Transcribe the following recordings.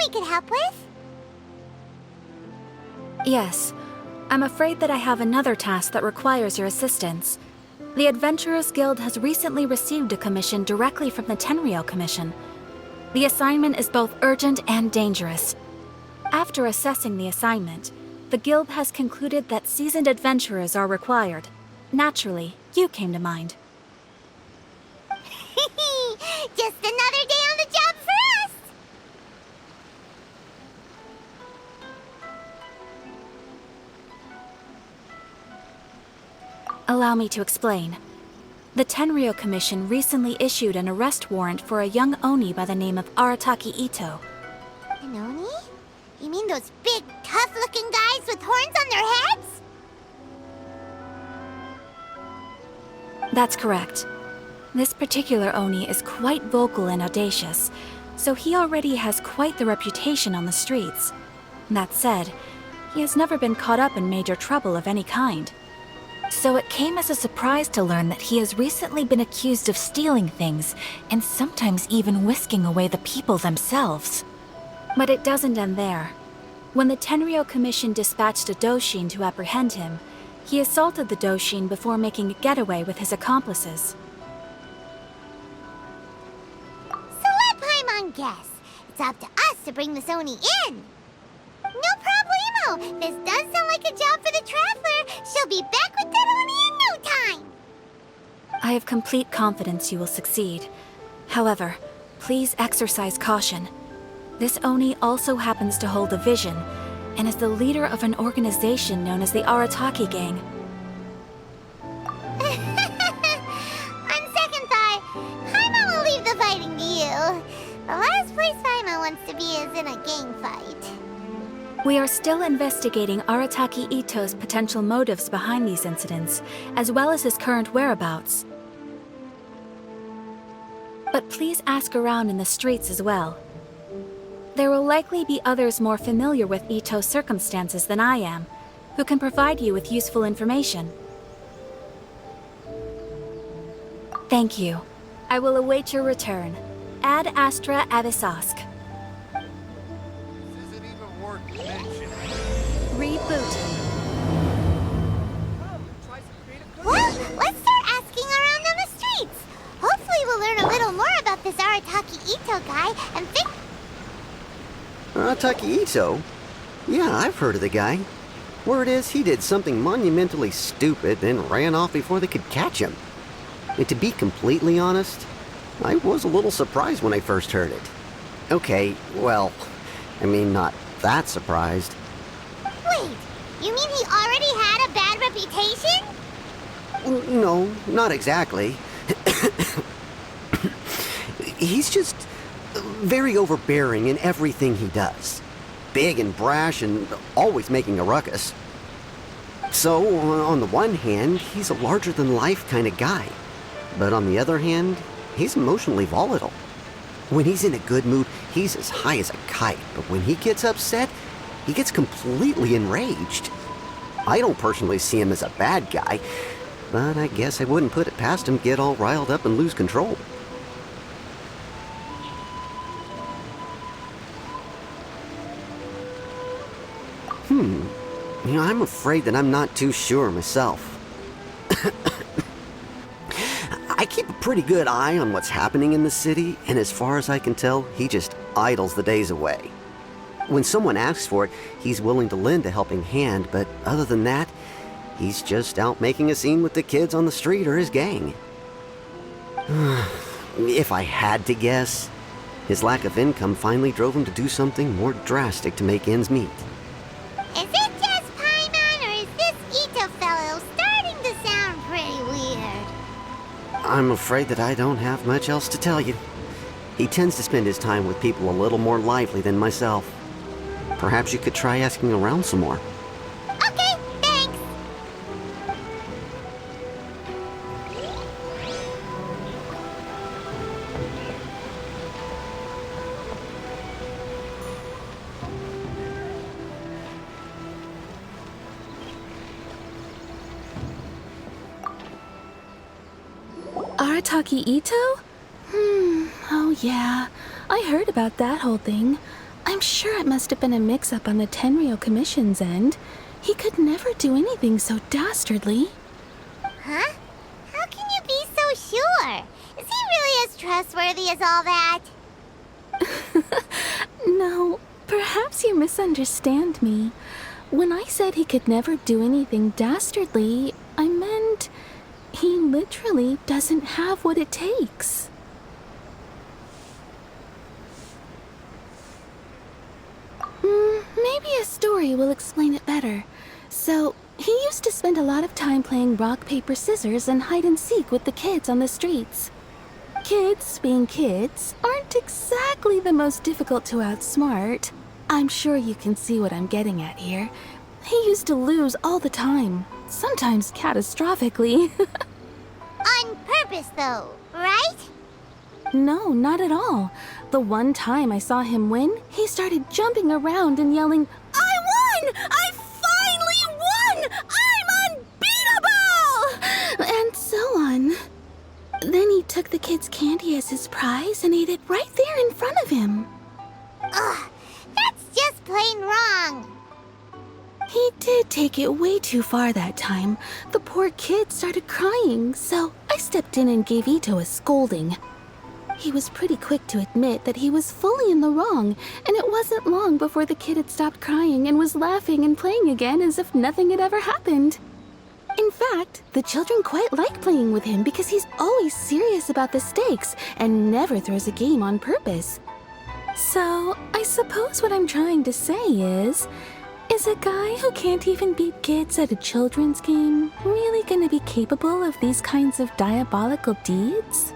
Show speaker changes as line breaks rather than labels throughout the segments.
I could help with?
Yes. I'm afraid that I have another task that requires your assistance. The Adventurers Guild has recently received a commission directly from the Tenryou Commission. The assignment is both urgent and dangerous. After assessing the assignment, the Guild has concluded that seasoned adventurers are required. Naturally, you came to mind.
Just another day on the job for us!
Allow me to explain. The Tenryou Commission recently issued an arrest warrant for a young Oni by the name of Arataki Itto.
An Oni? You mean those big, tough-looking guys with horns on their heads?
That's correct. This particular Oni is quite vocal and audacious, so he already has quite the reputation on the streets. That said, he has never been caught up in major trouble of any kind. So it came as a surprise to learn that he has recently been accused of stealing things, and sometimes even whisking away the people themselves. But it doesn't end there. When the Tenryou Commission dispatched a Doshin to apprehend him, he assaulted the Doshin before making a getaway with his accomplices.
So let Paimon guess. It's up to us to bring this Oni in. No problemo! This does sound like a job for the Traveler. She'll be back with that Oni in no time.
I have complete confidence you will succeed. However, please exercise caution. This Oni also happens to hold a vision, and is the leader of an organization known as the Arataki Gang.
On second thought, Paimon will leave the fighting to you. The last place Paimon wants to be is in a gang fight.
We are still investigating Arataki Itto's potential motives behind these incidents, as well as his current whereabouts. But please ask around in the streets as well. There will likely be others more familiar with Itto's circumstances than I am, who can provide you with useful information. Thank you. I will await your return. Ad Astra Avisask.
Isn't even worth mentioning.
Reboot.
Well, let's start asking around on the streets. Hopefully we'll learn a little more about this Arataki Itto guy and think...
Arataki Itto? Yeah, I've heard of the guy. Word is he did something monumentally stupid, then ran off before they could catch him. And to be completely honest, I was a little surprised when I first heard it. Okay, well, I mean, not that surprised.
Wait, you mean he already had a bad reputation?
No, not exactly. He's just very overbearing in everything he does. Big and brash and always making a ruckus. So, on the one hand, he's a larger-than-life kind of guy. But on the other hand, he's emotionally volatile. When he's in a good mood, he's as high as a kite. But when he gets upset, he gets completely enraged. I don't personally see him as a bad guy, but I guess I wouldn't put it past him to get all riled up and lose control. You know, I'm afraid that I'm not too sure myself. I keep a pretty good eye on what's happening in the city, and as far as I can tell, he just idles the days away. When someone asks for it, he's willing to lend a helping hand, but other than that, he's just out making a scene with the kids on the street or his gang. If I had to guess, his lack of income finally drove him to do something more drastic to make ends meet.
Is it just Paimon, or is this Itto fellow starting to sound pretty weird?
I'm afraid that I don't have much else to tell you. He tends to spend his time with people a little more lively than myself. Perhaps you could try asking around some more.
Okay, thanks.
Arataki Itto? Oh yeah, I heard about that whole thing. I'm sure it must have been a mix-up on the Tenryo Commission's end. He could never do anything so dastardly.
Huh? How can you be so sure? Is he really as trustworthy as all that?
No, perhaps you misunderstand me. When I said he could never do anything dastardly, I meant he literally doesn't have what it takes. Maybe a story will explain it better. So, he used to spend a lot of time playing rock, paper, scissors and hide and seek with the kids on the streets. Kids, being kids, aren't exactly the most difficult to outsmart. I'm sure you can see what I'm getting at here. He used to lose all the time, sometimes catastrophically.
On purpose, though, right?
No, not at all. The one time I saw him win, he started jumping around and yelling, "I won! I finally won! I'm unbeatable!" And so on. Then he took the kid's candy as his prize and ate it right there in front of him.
Ugh, that's just plain wrong.
He did take it way too far that time. The poor kid started crying, so I stepped in and gave Itto a scolding. He was pretty quick to admit that he was fully in the wrong, and it wasn't long before the kid had stopped crying and was laughing and playing again as if nothing had ever happened. In fact, the children quite like playing with him because he's always serious about the stakes and never throws a game on purpose. So, I suppose what I'm trying to say is a guy who can't even beat kids at a children's game really gonna be capable of these kinds of diabolical deeds?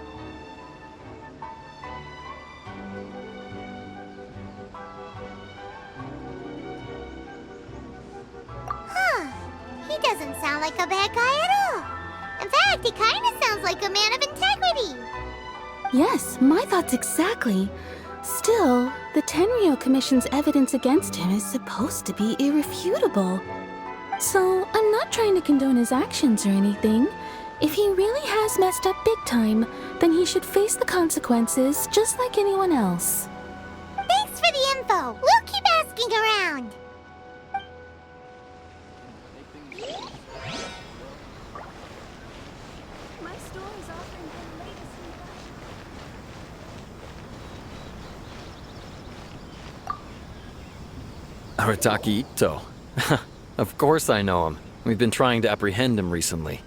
He doesn't sound like a bad guy at all. In fact, he kind of sounds like a man of integrity.
Yes, my thoughts exactly. Still, the Tenryo Commission's evidence against him is supposed to be irrefutable. So, I'm not trying to condone his actions or anything. If he really has messed up big time, then he should face the consequences just like anyone else.
Thanks for the info. We'll keep asking around.
My story's offering the latest
Arataki Itto. Of course I know him. We've been trying to apprehend him recently.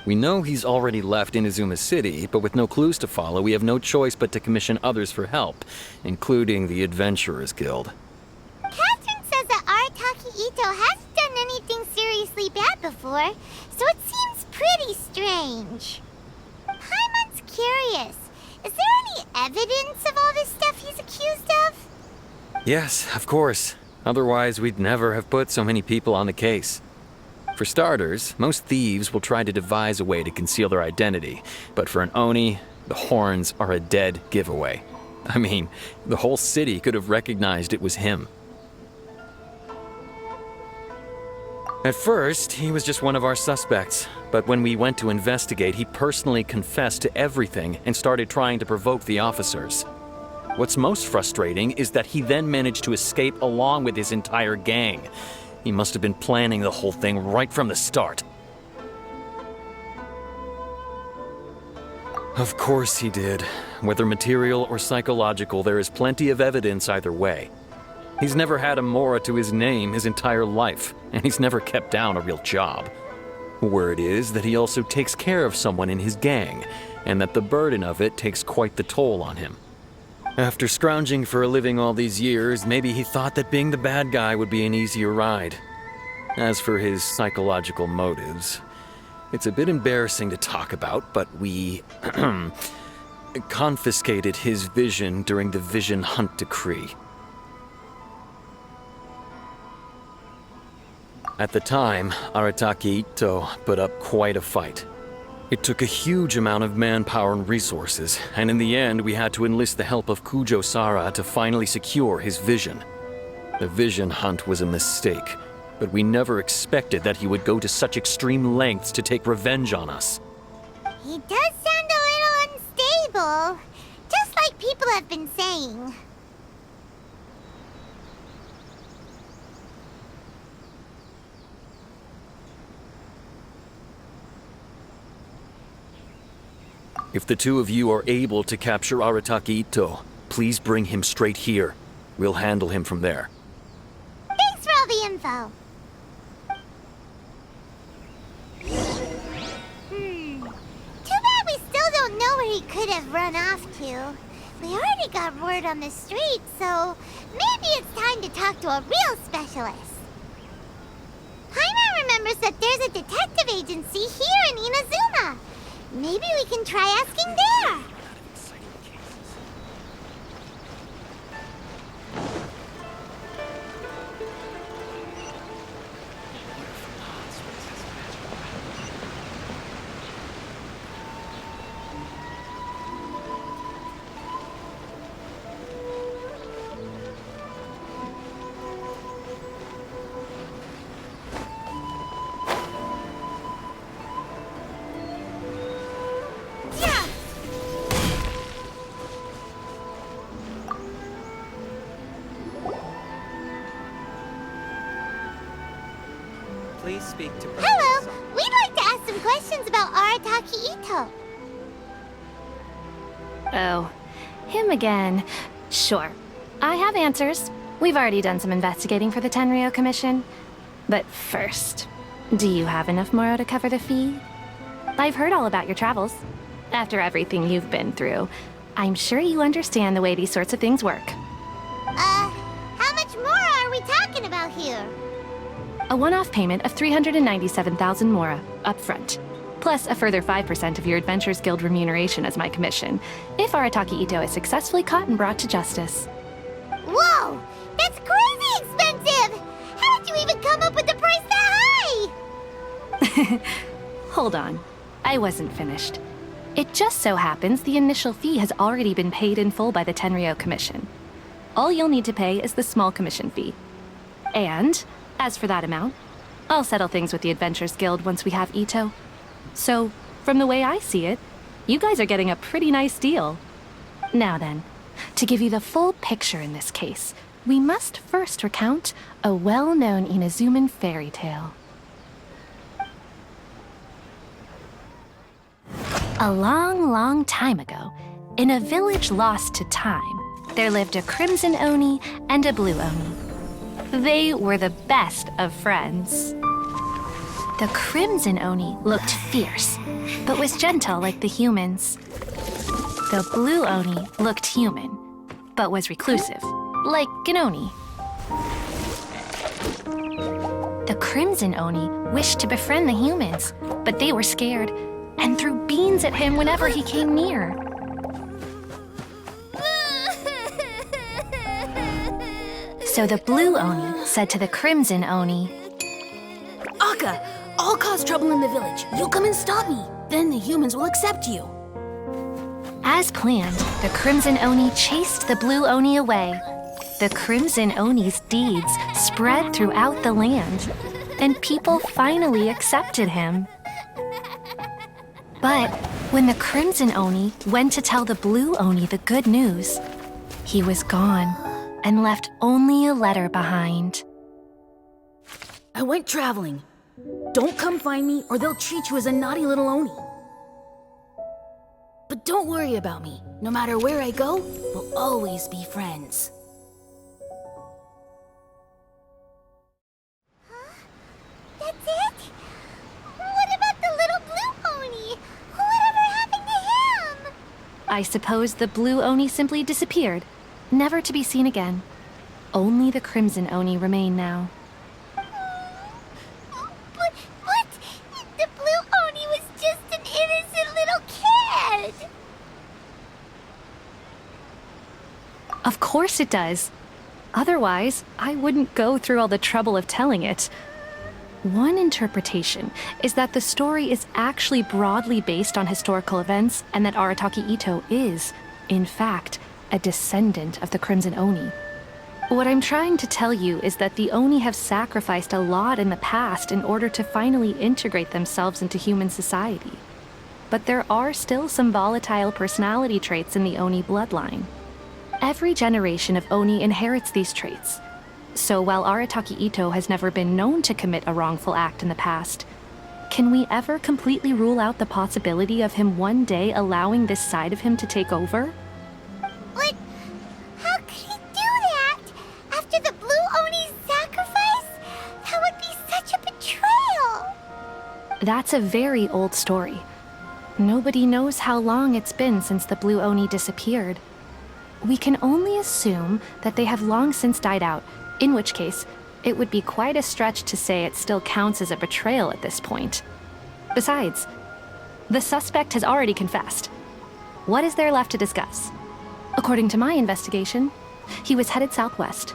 We know he's already left Inazuma City, but with no clues to follow, we have no choice but to commission others for help, including the Adventurers Guild.
Catherine says that Arataki Itto hasn't done anything seriously bad before, so it seems pretty strange. Paimon's curious. Is there any evidence of all this stuff he's accused of?
Yes, of course. Otherwise, we'd never have put so many people on the case. For starters, most thieves will try to devise a way to conceal their identity, but for an Oni, the horns are a dead giveaway. I mean, the whole city could have recognized it was him. At first, he was just one of our suspects, but when we went to investigate, he personally confessed to everything and started trying to provoke the officers. What's most frustrating is that he then managed to escape along with his entire gang. He must have been planning the whole thing right from the start. Of course he did. Whether material or psychological, there is plenty of evidence either way. He's never had a Mora to his name his entire life, and he's never kept down a real job. Word is that he also takes care of someone in his gang, and that the burden of it takes quite the toll on him. After scrounging for a living all these years, maybe he thought that being the bad guy would be an easier ride. As for his psychological motives, it's a bit embarrassing to talk about, but we confiscated his vision during the Vision Hunt Decree. At the time, Arataki Itto put up quite a fight. It took a huge amount of manpower and resources, and in the end we had to enlist the help of Kujo Sara to finally secure his vision. The Vision Hunt was a mistake, but we never expected that he would go to such extreme lengths to take revenge on us.
He does sound a little unstable, just like people have been saying.
If the two of you are able to capture Arataki Itto, please bring him straight here. We'll handle him from there.
Thanks for all the info. Too bad we still don't know where he could have run off to. We already got word on the street, so maybe it's time to talk to a real specialist. Paimon remembers that there's a detective agency here in Inazuma. Maybe we can try asking there.
Please speak to
Hello, we'd like to ask some questions about Arataki Itto.
Oh, him again. Sure. I have answers. We've already done some investigating for the Tenryou Commission. But first, do you have enough Moro to cover the fee? I've heard all about your travels. After everything you've been through, I'm sure you understand the way these sorts of things work.
How much more are we talking about here?
A one-off payment of 397,000 Mora, up front. Plus a further 5% of your Adventures Guild remuneration as my commission, if Arataki Itto is successfully caught and brought to justice.
Whoa! That's crazy expensive! How did you even come up with the price that high?
Hold on. I wasn't finished. It just so happens the initial fee has already been paid in full by the Tenryou Commission. All you'll need to pay is the small commission fee. And, as for that amount, I'll settle things with the Adventures Guild once we have Itto. So, from the way I see it, you guys are getting a pretty nice deal. Now then, to give you the full picture in this case, we must first recount a well-known Inazuman fairy tale. A long, long time ago, in a village lost to time, there lived a crimson Oni and a blue Oni. They were the best of friends. The crimson Oni looked fierce, but was gentle like the humans. The blue Oni looked human, but was reclusive, like an Oni. The crimson Oni wished to befriend the humans, but they were scared and threw beans at him whenever he came near. So the blue Oni said to the crimson Oni,
Akka, I'll cause trouble in the village. You come and stop me. Then the humans will accept you.
as planned, the crimson Oni chased the blue Oni away. The crimson Oni's deeds spread throughout the land, and people finally accepted him. But when the crimson Oni went to tell the blue Oni the good news, he was gone and left only a letter behind.
I went traveling. Don't come find me or they'll treat you as a naughty little Oni. But don't worry about me. No matter where I go, we'll always be friends.
That's it? What about the little blue Oni? Whatever happened to him?
I suppose the blue Oni simply disappeared, never to be seen again. Only the crimson Oni remain now.
But what? The blue Oni was just an innocent little kid.
Of course it does. Otherwise, I wouldn't go through all the trouble of telling it. One interpretation is that the story is actually broadly based on historical events and that Arataki Itto is, in fact, a descendant of the Crimson Oni. What I'm trying to tell you is that the Oni have sacrificed a lot in the past in order to finally integrate themselves into human society. But there are still some volatile personality traits in the Oni bloodline. Every generation of Oni inherits these traits. So while Arataki Itto has never been known to commit a wrongful act in the past, Can we ever completely rule out the possibility of him one day allowing this side of him to take over?
But how could he do that? After the Blue Oni's sacrifice? That would be such a betrayal.
That's a very old story. Nobody knows how long it's been since the Blue Oni disappeared. We can only assume that they have long since died out, in which case, it would be quite a stretch to say it still counts as a betrayal at this point. Besides, the suspect has already confessed. What is there left to discuss? According to my investigation, he was headed southwest.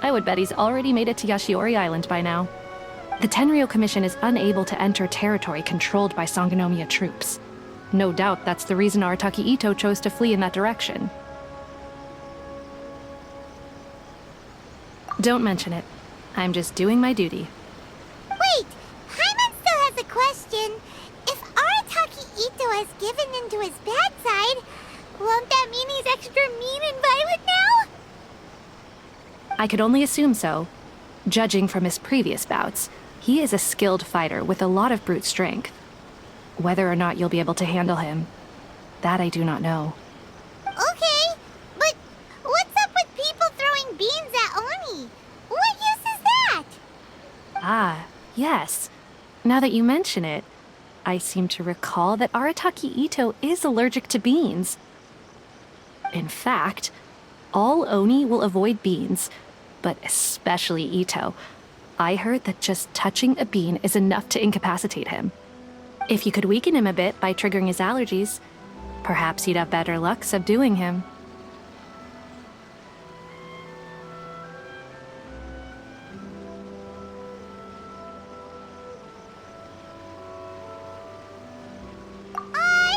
I would bet he's already made it to Yashiori Island by now. The Tenryou Commission is unable to enter territory controlled by Sangonomiya troops. No doubt that's the reason Arataki Itto chose to flee in that direction. Don't mention it. I'm just doing my duty.
Wait, Paimon still has a question. If Arataki Itto has given in to his bad side, won't that mean he's extra mean and violent now?
I could only assume so. Judging from his previous bouts, he is a skilled fighter with a lot of brute strength. Whether or not you'll be able to handle him, that I do not know.
Okay, but what's up with people throwing beans at Oni? What use is that?
Ah, yes. Now that you mention it, I seem to recall that Arataki Itto is allergic to beans. In fact, all Oni will avoid beans, but especially Itto. I heard that just touching a bean is enough to incapacitate him. If you could weaken him a bit by triggering his allergies, perhaps you'd have better luck subduing him.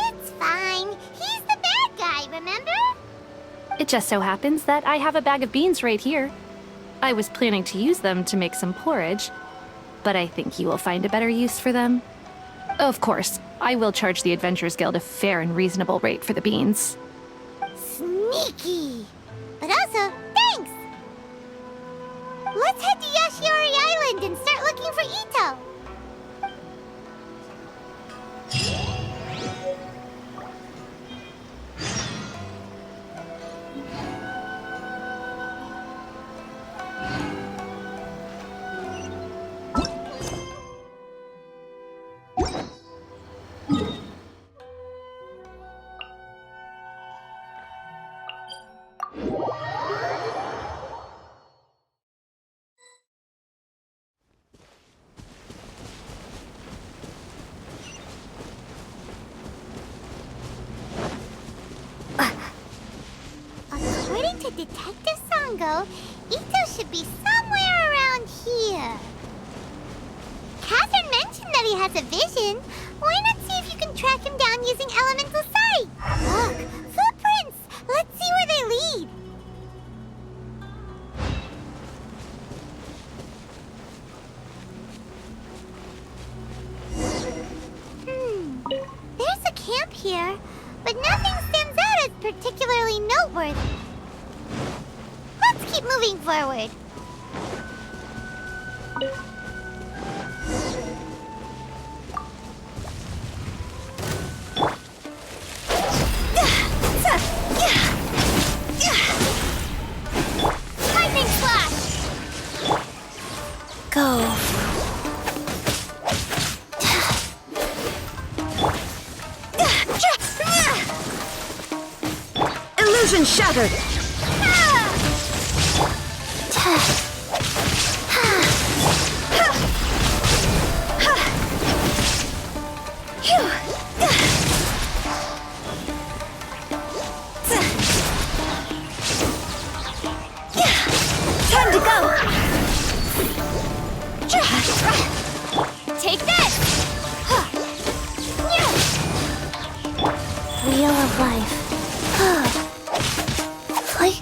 It's fine. He's the bad guy, remember?
It just so happens that I have a bag of beans right here. I was planning to use them to make some porridge, but I think you will find a better use for them. Of course, I will charge the Adventurers Guild a fair and reasonable rate for the beans.
Sneaky. But also, thanks! Let's head to Yashiori Island and start looking for Itto. According to Detective Sango, Itto should be somewhere around here. Catherine mentioned that he has a vision. Why not see if you can track him down using elemental sight? Look, footprints! Let's see where they lead. There's a camp here, but nothing stands out as particularly noteworthy. Let's keep moving forward. Lightning flash!
Go. Illusion shattered!
Time to go! Take this! Wheel of life. Flight.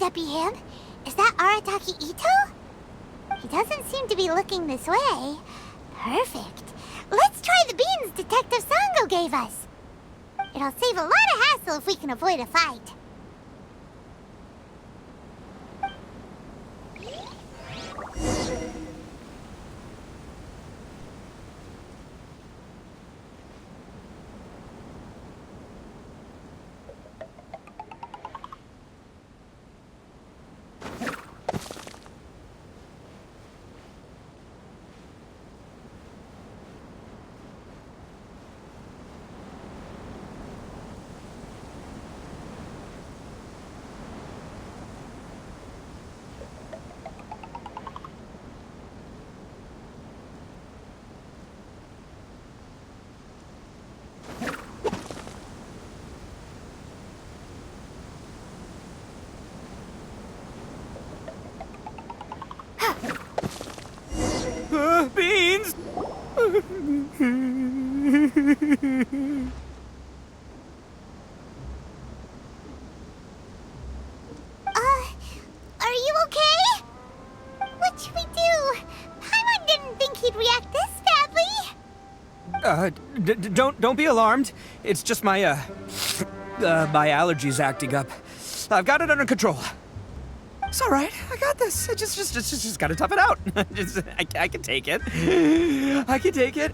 that be him? Is that Arataki Itto? He doesn't seem to be looking this way. Perfect. Let's try the beans Detective Sango gave us. It'll save a lot of hassle if we can avoid a fight.
Beans!
Are you okay? What should we do? Paimon didn't think he'd react this badly.
Don't be alarmed. It's just my, my allergies acting up. I've got it under control. It's all right. I got this. I just gotta tough it out. I can take it. I can take it.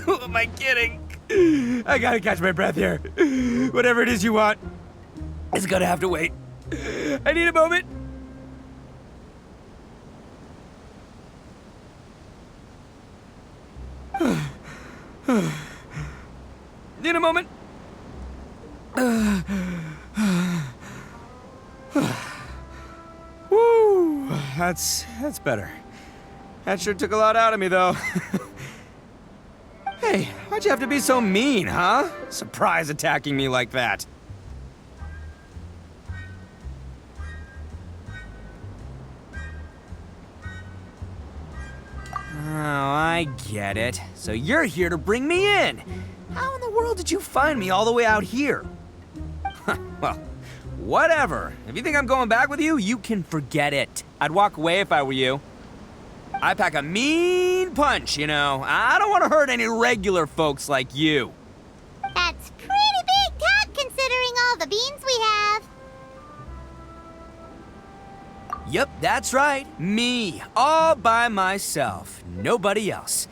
Who am I kidding? I gotta catch my breath here. Whatever it is you want, it's gonna have to wait. I need a moment. Need a moment. Woo, that's better. That sure took a lot out of me, though. Hey, why'd you have to be so mean, huh? Surprise attacking me like that. Oh, I get it. So you're here to bring me in. How in the world did you find me all the way out here? Well, whatever. If you think I'm going back with you, you can forget it. I'd walk away if I were you. I pack a mean punch, you know. I don't want to hurt any regular folks like you.
That's pretty big talk considering all the beans we have.
Yep, that's right. Me, all by myself. Nobody else.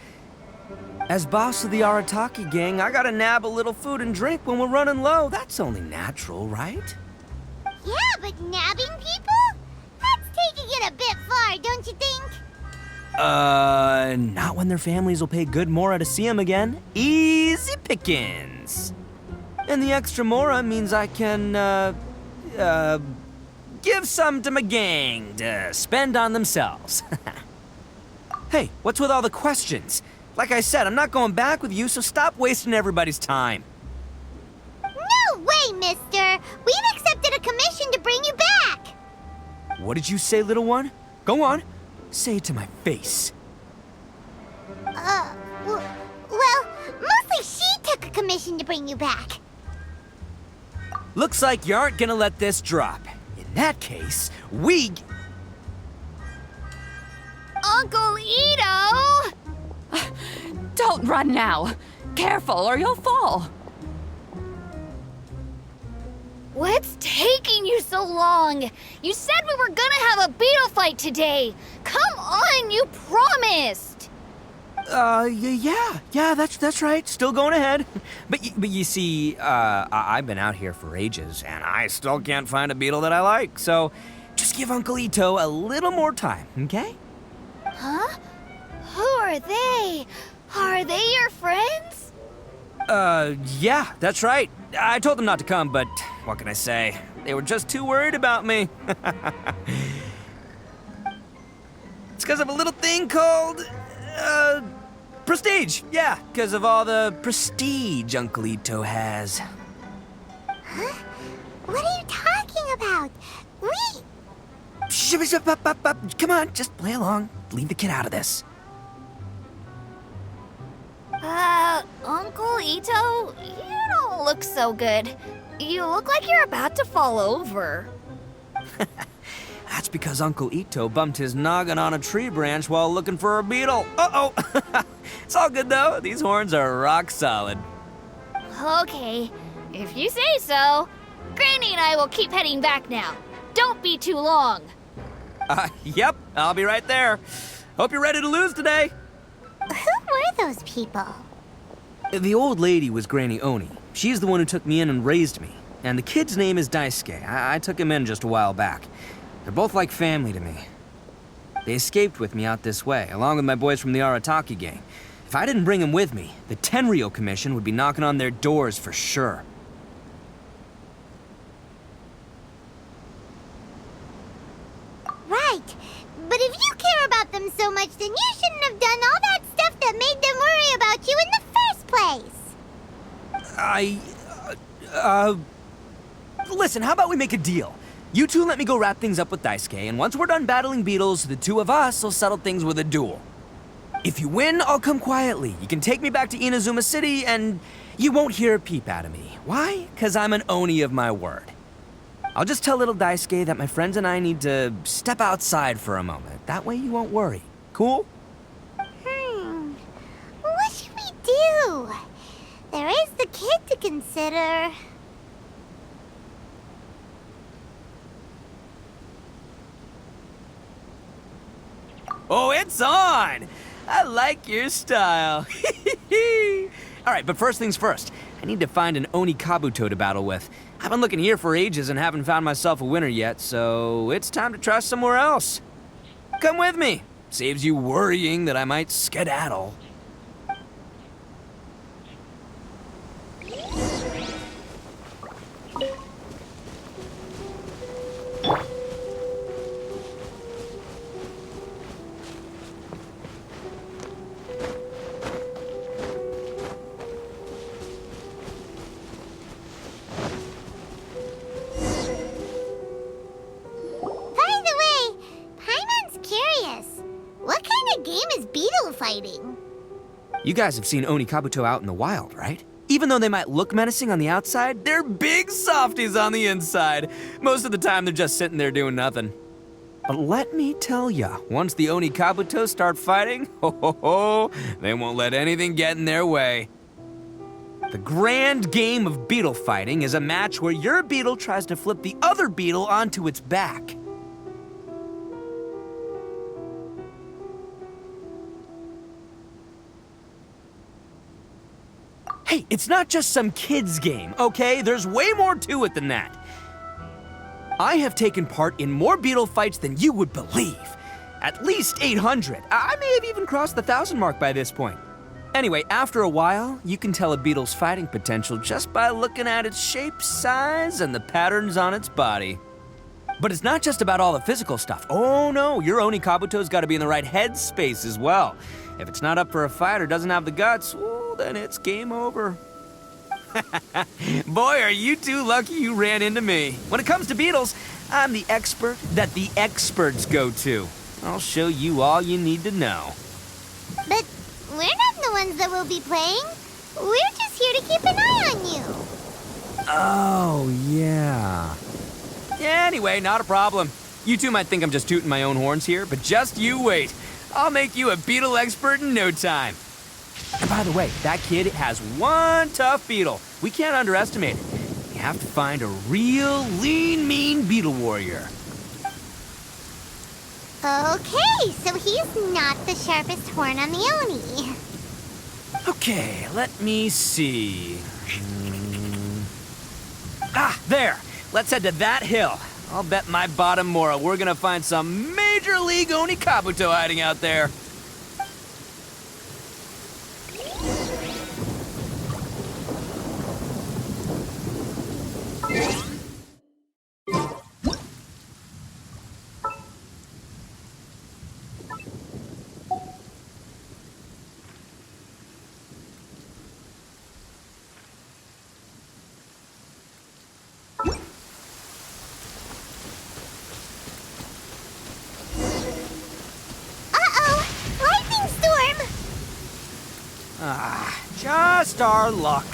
As boss of the Arataki gang, I gotta nab a little food and drink when we're running low. That's only natural, right?
Yeah, but nabbing people? That's taking it a bit far, don't you think?
Not when their families will pay good mora to see them again. Easy pickings. And the extra mora means I can, give some to my gang to spend on themselves. Hey, what's with all the questions? Like I said, I'm not going back with you, so stop wasting everybody's time.
No way, mister! We've accepted a commission to bring you back!
What did you say, little one? Go on. Say it to my face.
Well, mostly she took a commission to bring you back.
Looks like you aren't gonna let this drop. In that case, we...
Uncle Itto!
Don't run now. Careful or you'll fall.
What's taking you so long? You said we were gonna have a beetle fight today. Come on, you promised.
Yeah, that's right. Still going ahead. But you see, I've been out here for ages, and I still can't find a beetle that I like. So, just give Uncle Itto a little more time, okay?
Huh? Who are they? Are they your friends?
Yeah, that's right. I told them not to come, but what can I say? They were just too worried about me. It's because of a little thing called, prestige. Yeah, because of all the prestige Uncle Itto has.
Huh? What are you talking about?
Come on, just play along. Leave the kid out of this.
Uncle Itto, you don't look so good. You look like you're about to fall over.
That's because Uncle Itto bumped his noggin on a tree branch while looking for a beetle. Uh-oh! It's all good, though. These horns are rock solid.
Okay, if you say so. Granny and I will keep heading back now. Don't be too long.
Yep, I'll be right there. Hope you're ready to lose today.
Who were those people?
The old lady was Granny Oni. She's the one who took me in and raised me. And the kid's name is Daisuke. I took him in just a while back. They're both like family to me. They escaped with me out this way, along with my boys from the Arataki gang. If I didn't bring them with me, the Tenryou Commission would be knocking on their doors for sure.
Right. But if you care about them so much, then you shouldn't have done all that stuff that made them worry about you in the first place.
Listen, how about we make a deal? You two let me go wrap things up with Daisuke, and once we're done battling beetles, the two of us will settle things with a duel. If you win, I'll come quietly. You can take me back to Inazuma City, and you won't hear a peep out of me. Why? 'Cause I'm an Oni of my word. I'll just tell little Daisuke that my friends and I need to step outside for a moment. That way you won't worry. Cool?
What should we do? There is the kid to consider.
Oh, it's on! I like your style. All right, but first things first. I need to find an Oni Kabuto to battle with. I've been looking here for ages and haven't found myself a winner yet, so it's time to try somewhere else. Come with me. Saves you worrying that I might skedaddle.
By the way, Paimon's curious. What kind of game is beetle fighting?
You guys have seen Oni Kabuto out in the wild, right? Even though they might look menacing on the outside, they're big softies on the inside. Most of the time, they're just sitting there doing nothing. But let me tell ya, once the Oni Kabuto start fighting, they won't let anything get in their way. The grand game of beetle fighting is a match where your beetle tries to flip the other beetle onto its back. Hey, it's not just some kid's game, okay? There's way more to it than that. I have taken part in more beetle fights than you would believe. At least 800. I may have even crossed the 1,000 mark by this point. Anyway, after a while, you can tell a beetle's fighting potential just by looking at its shape, size, and the patterns on its body. But it's not just about all the physical stuff. Oh no, your Oni Kabuto's gotta be in the right headspace as well. If it's not up for a fight or doesn't have the guts, well, then it's game over. Boy, are you two lucky you ran into me. When it comes to beetles, I'm the expert that the experts go to. I'll show you all you need to know.
But we're not the ones that will be playing. We're just here to keep an eye on you.
Oh, yeah. Anyway, not a problem. You two might think I'm just tooting my own horns here, but just you wait. I'll make you a beetle expert in no time. And by the way, that kid has one tough beetle. We can't underestimate it. You have to find a real lean, mean beetle warrior.
Okay, so he's not the sharpest horn on the Oni.
Okay, let me see. Ah, there. Let's head to that hill. I'll bet my bottom Mora we're gonna find some major league Oni Kabuto hiding out there.
Uh-oh! Lightning storm!
Just our luck.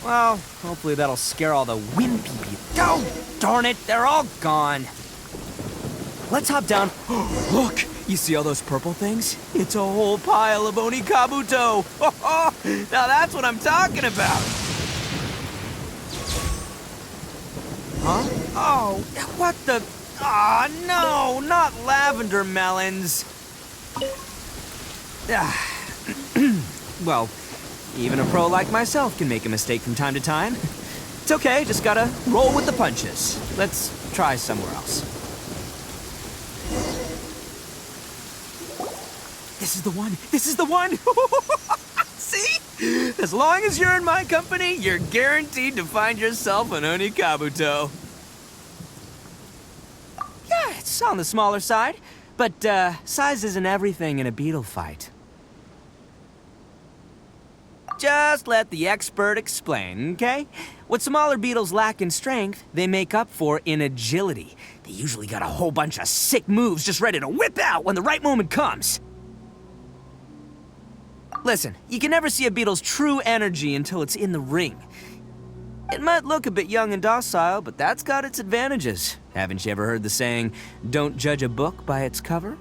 Well, hopefully that'll scare all the wimpy people. Oh, darn it, they're all gone. Let's hop down. Look, you see all those purple things? It's a whole pile of Oni Kabuto. Now that's what I'm talking about. Huh? Oh, what the? Ah, no, not lavender melons. Well, even a pro like myself can make a mistake from time to time. It's okay, just gotta roll with the punches. Let's try somewhere else. This is the one! This is the one! See? As long as you're in my company, you're guaranteed to find yourself an Oni Kabuto. Yeah, it's on the smaller side, but size isn't everything in a beetle fight. Just let the expert explain, okay? What smaller beetles lack in strength, they make up for in agility. They usually got a whole bunch of sick moves just ready to whip out when the right moment comes. Listen, you can never see a beetle's true energy until it's in the ring. It might look a bit young and docile, but that's got its advantages. Haven't you ever heard the saying, don't judge a book by its cover?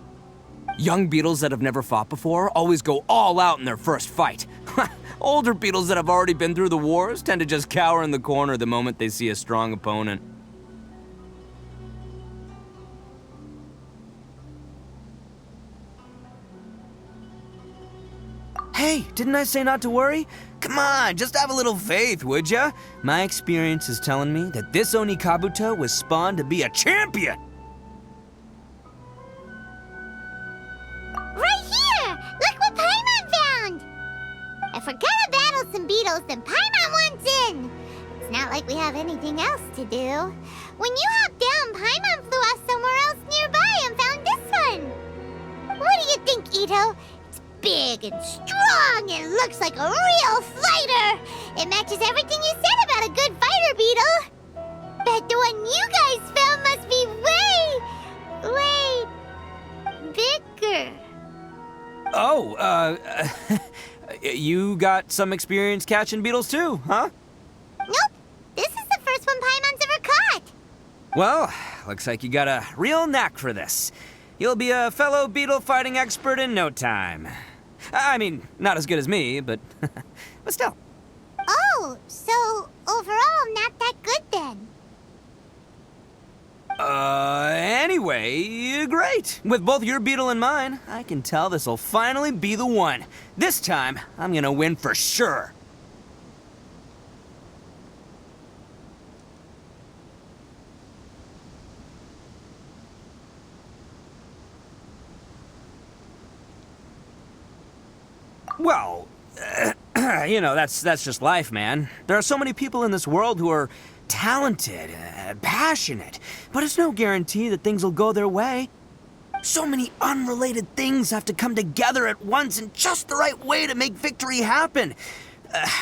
Young beetles that have never fought before always go all out in their first fight. Older beetles that have already been through the wars tend to just cower in the corner the moment they see a strong opponent. Hey, didn't I say not to worry? Come on, just have a little faith, would ya? My experience is telling me that this Oni Kabuto was spawned to be a champion!
Right here! Look what Paimon found! If we're gonna battle some beetles, then Paimon wants in! It's not like we have anything else to do. When you hopped down, Paimon flew off somewhere else nearby and found this one! What do you think, Itto? It's big and strong and looks like a real fighter! It matches everything you said about a good fighter beetle! Bet the one you guys found must be way bigger.
Oh, you got some experience catching beetles too, huh?
Nope. This is the first one Paimon's ever caught.
Well, looks like you got a real knack for this. You'll be a fellow beetle fighting expert in no time. I mean, not as good as me, but but still.
Oh, so overall not that good then.
Anyway, great. With both your beetle and mine, I can tell this'll finally be the one. This time, I'm gonna win for sure. Well, you know, that's just life, man. There are so many people in this world who are talented, passionate, but it's no guarantee that things will go their way. So many unrelated things have to come together at once in just the right way to make victory happen.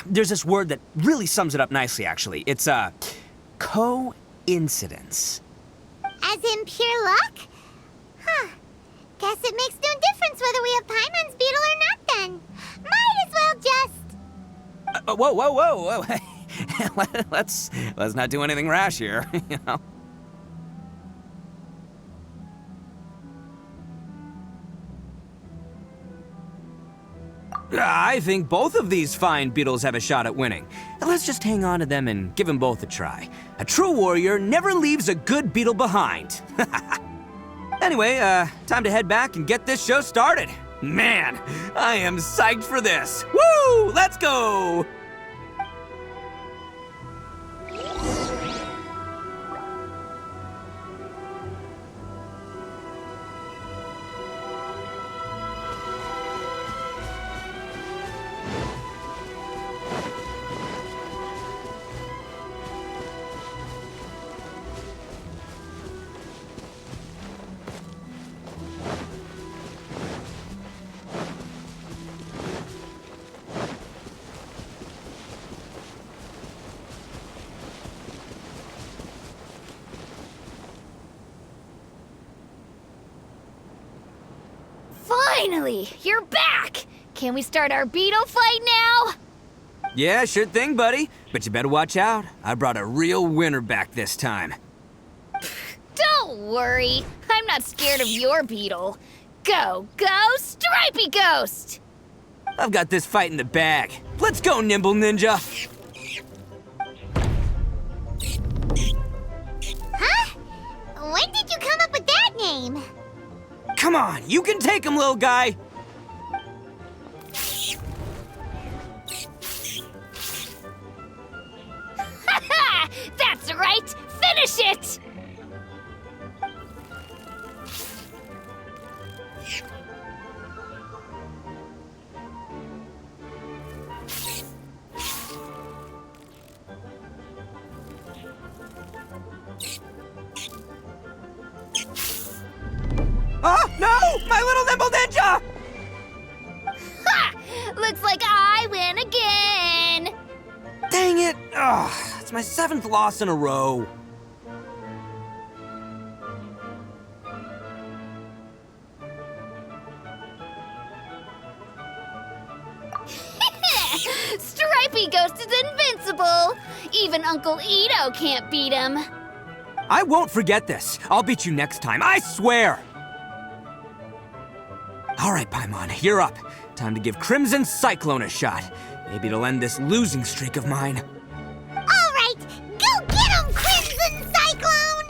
There's this word that really sums it up nicely, actually. It's, coincidence.
As in pure luck? Huh. Guess it makes no difference whether we have Paimon's beetle or not then. Might as well just...
Whoa. let's not do anything rash here, you know? I think both of these fine beetles have a shot at winning. Let's just hang on to them and give them both a try. A true warrior never leaves a good beetle behind. Anyway, time to head back and get this show started. Man, I am psyched for this. Woo! Let's go!
Finally, you're back! Can we start our beetle fight now?
Yeah, sure thing, buddy. But you better watch out. I brought a real winner back this time.
Don't worry. I'm not scared of your beetle. Go, Stripey Ghost!
I've got this fight in the bag. Let's go, Nimble Ninja!
Huh? When did you come up with that name?
Come on, you can take him, little guy!
Ha! That's right! Finish it!
Oh, no! My little Nimble Ninja!
Ha! Looks like I win again!
Dang it! Ugh, it's my 7th loss in a row.
Stripey Ghost is invincible! Even Uncle Itto can't beat him.
I won't forget this. I'll beat you next time, I swear! All right, Paimon, you're up. Time to give Crimson Cyclone a shot. Maybe it'll end this losing streak of mine.
All right, go get him, Crimson Cyclone!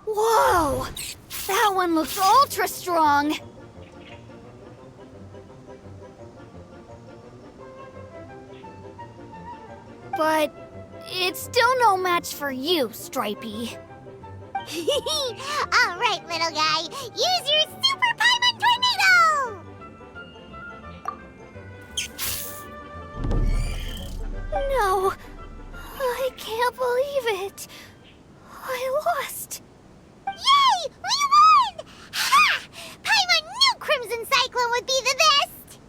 Whoa! That one looks ultra strong. But it's still no match for you, Stripey.
All right, little guy, use your Super Paimon Tornado!
No, I can't believe it. I lost.
Yay! We won! Ha! Paimon knew Crimson Cyclone would be the best!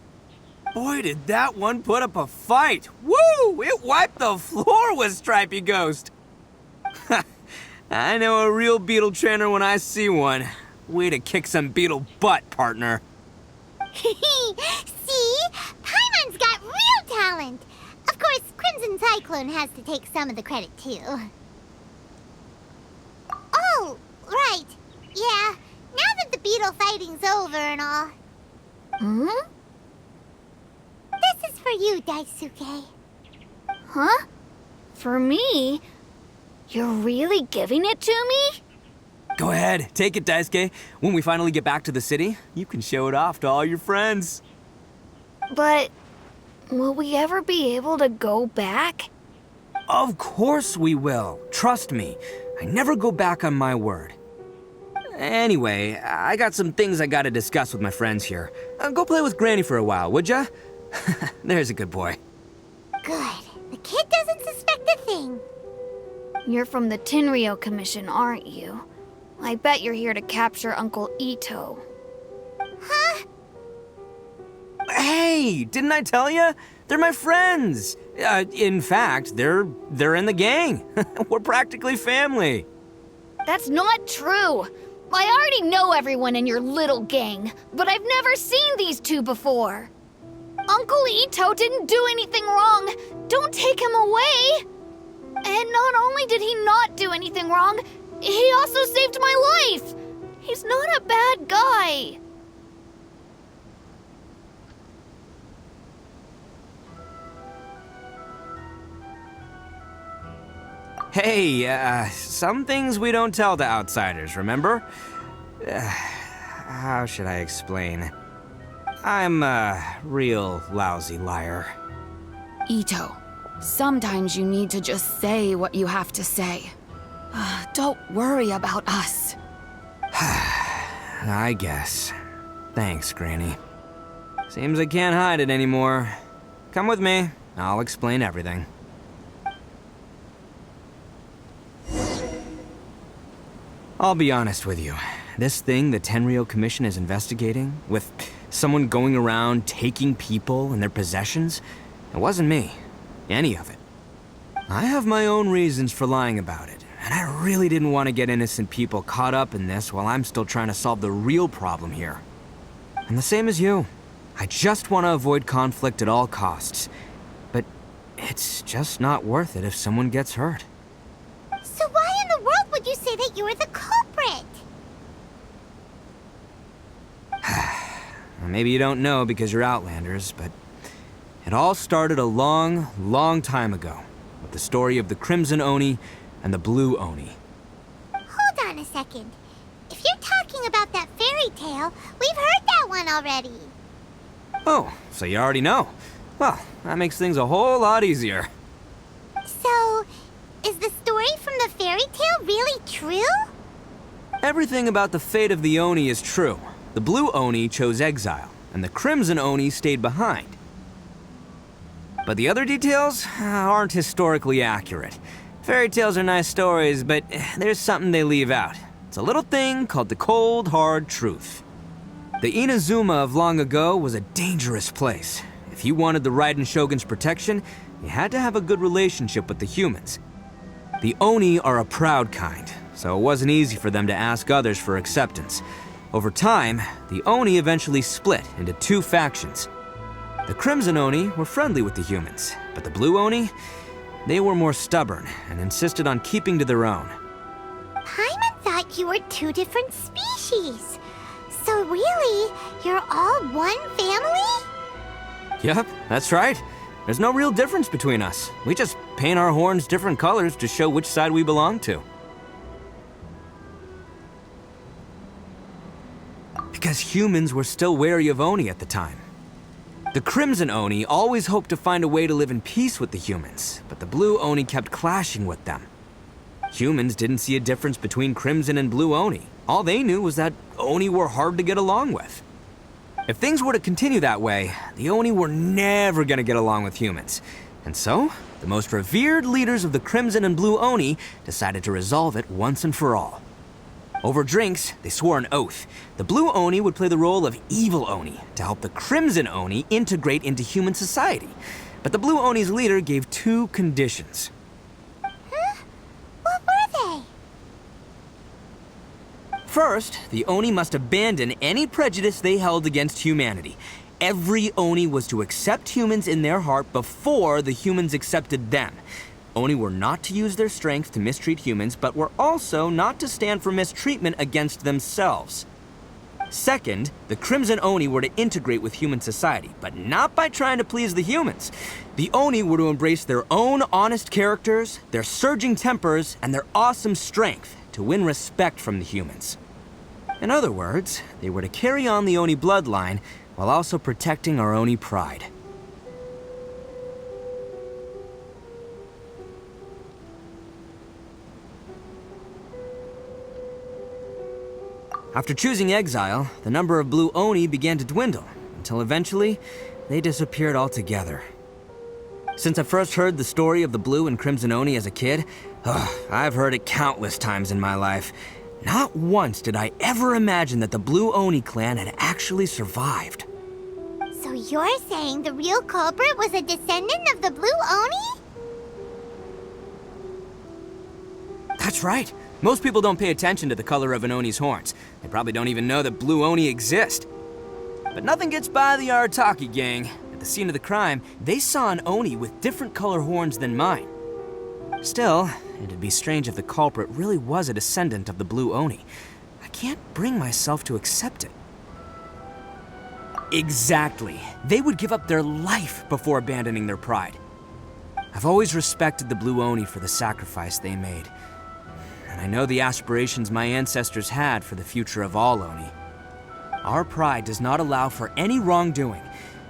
Boy, did that one put up a fight. Woo! It wiped the floor with Stripey Ghost. I know a real beetle trainer when I see one. Way to kick some beetle butt, partner.
See? Paimon's got real talent! Of course, Crimson Cyclone has to take some of the credit, too. Oh, right. Yeah, now that the beetle fighting's over and all.
Hmm?
This is for you, Daisuke.
Huh? For me? You're really giving it to me?
Go ahead, take it, Daisuke. When we finally get back to the city, you can show it off to all your friends.
But will we ever be able to go back?
Of course we will. Trust me. I never go back on my word. Anyway, I got some things I gotta discuss with my friends here. Go play with Granny for a while, would ya? There's a good boy.
Good. The kid doesn't suspect a thing.
You're from the Tenryou Commission, aren't you? I bet you're here to capture Uncle Itto.
Huh?
Hey, didn't I tell you? They're my friends. In fact, they're in the gang. We're practically family.
That's not true. I already know everyone in your little gang, but I've never seen these two before. Uncle Itto didn't do anything wrong. Don't take him away. And not only did he not do anything wrong, he also saved my life. He's not a bad guy.
Hey, some things we don't tell to outsiders, remember? How should I explain? I'm a real lousy liar.
Itto, sometimes you need to just say what you have to say. Don't worry about us.
I guess. Thanks, Granny. Seems I can't hide it anymore. Come with me. I'll explain everything. I'll be honest with you. This thing the Tenryou Commission is investigating, with someone going around taking people and their possessions, it wasn't me. Any of it. I have my own reasons for lying about it, and I really didn't want to get innocent people caught up in this while I'm still trying to solve the real problem here. And the same as you. I just want to avoid conflict at all costs. But it's just not worth it if someone gets hurt.
So why in the world would you say that you were the culprit?
Maybe you don't know because you're Outlanders, but it all started a long, long time ago with the story of the Crimson Oni and the Blue Oni.
Hold on a second. If you're talking about that fairy tale, we've heard that one already.
Oh, so you already know. Well, that makes things a whole lot easier.
So, is the story from the fairy tale really true?
Everything about the fate of the Oni is true. The Blue Oni chose exile, and the Crimson Oni stayed behind. But the other details aren't historically accurate. Fairy tales are nice stories, but there's something they leave out. It's a little thing called the cold, hard truth. The Inazuma of long ago was a dangerous place. If you wanted the Raiden Shogun's protection, you had to have a good relationship with the humans. The Oni are a proud kind, so it wasn't easy for them to ask others for acceptance. Over time, the Oni eventually split into two factions. The Crimson Oni were friendly with the humans, but the Blue Oni, they were more stubborn and insisted on keeping to their own.
Paimon thought you were two different species. So really, you're all one family?
Yep, that's right. There's no real difference between us. We just paint our horns different colors to show which side we belong to. Because humans were still wary of Oni at the time. The Crimson Oni always hoped to find a way to live in peace with the humans, but the Blue Oni kept clashing with them. Humans didn't see a difference between Crimson and Blue Oni. All they knew was that Oni were hard to get along with. If things were to continue that way, the Oni were never gonna get along with humans. And so, the most revered leaders of the Crimson and Blue Oni decided to resolve it once and for all. Over drinks, they swore an oath. The Blue Oni would play the role of evil Oni to help the Crimson Oni integrate into human society. But the Blue Oni's leader gave two conditions.
Huh? What were they?
First, the Oni must abandon any prejudice they held against humanity. Every Oni was to accept humans in their heart before the humans accepted them. Oni were not to use their strength to mistreat humans, but were also not to stand for mistreatment against themselves. Second, the Crimson Oni were to integrate with human society, but not by trying to please the humans. The Oni were to embrace their own honest characters, their surging tempers, and their awesome strength to win respect from the humans. In other words, they were to carry on the Oni bloodline while also protecting our Oni pride. After choosing exile, the number of Blue Oni began to dwindle, until eventually, they disappeared altogether. Since I first heard the story of the Blue and Crimson Oni as a kid, I've heard it countless times in my life. Not once did I ever imagine that the Blue Oni clan had actually survived.
So you're saying the real culprit was a descendant of the Blue Oni?
That's right. Most people don't pay attention to the color of an Oni's horns. They probably don't even know that Blue Oni exist. But nothing gets by the Arataki gang. At the scene of the crime, they saw an Oni with different color horns than mine. Still, it'd be strange if the culprit really was a descendant of the Blue Oni. I can't bring myself to accept it. Exactly. They would give up their life before abandoning their pride. I've always respected the Blue Oni for the sacrifice they made. And I know the aspirations my ancestors had for the future of all Oni. Our pride does not allow for any wrongdoing.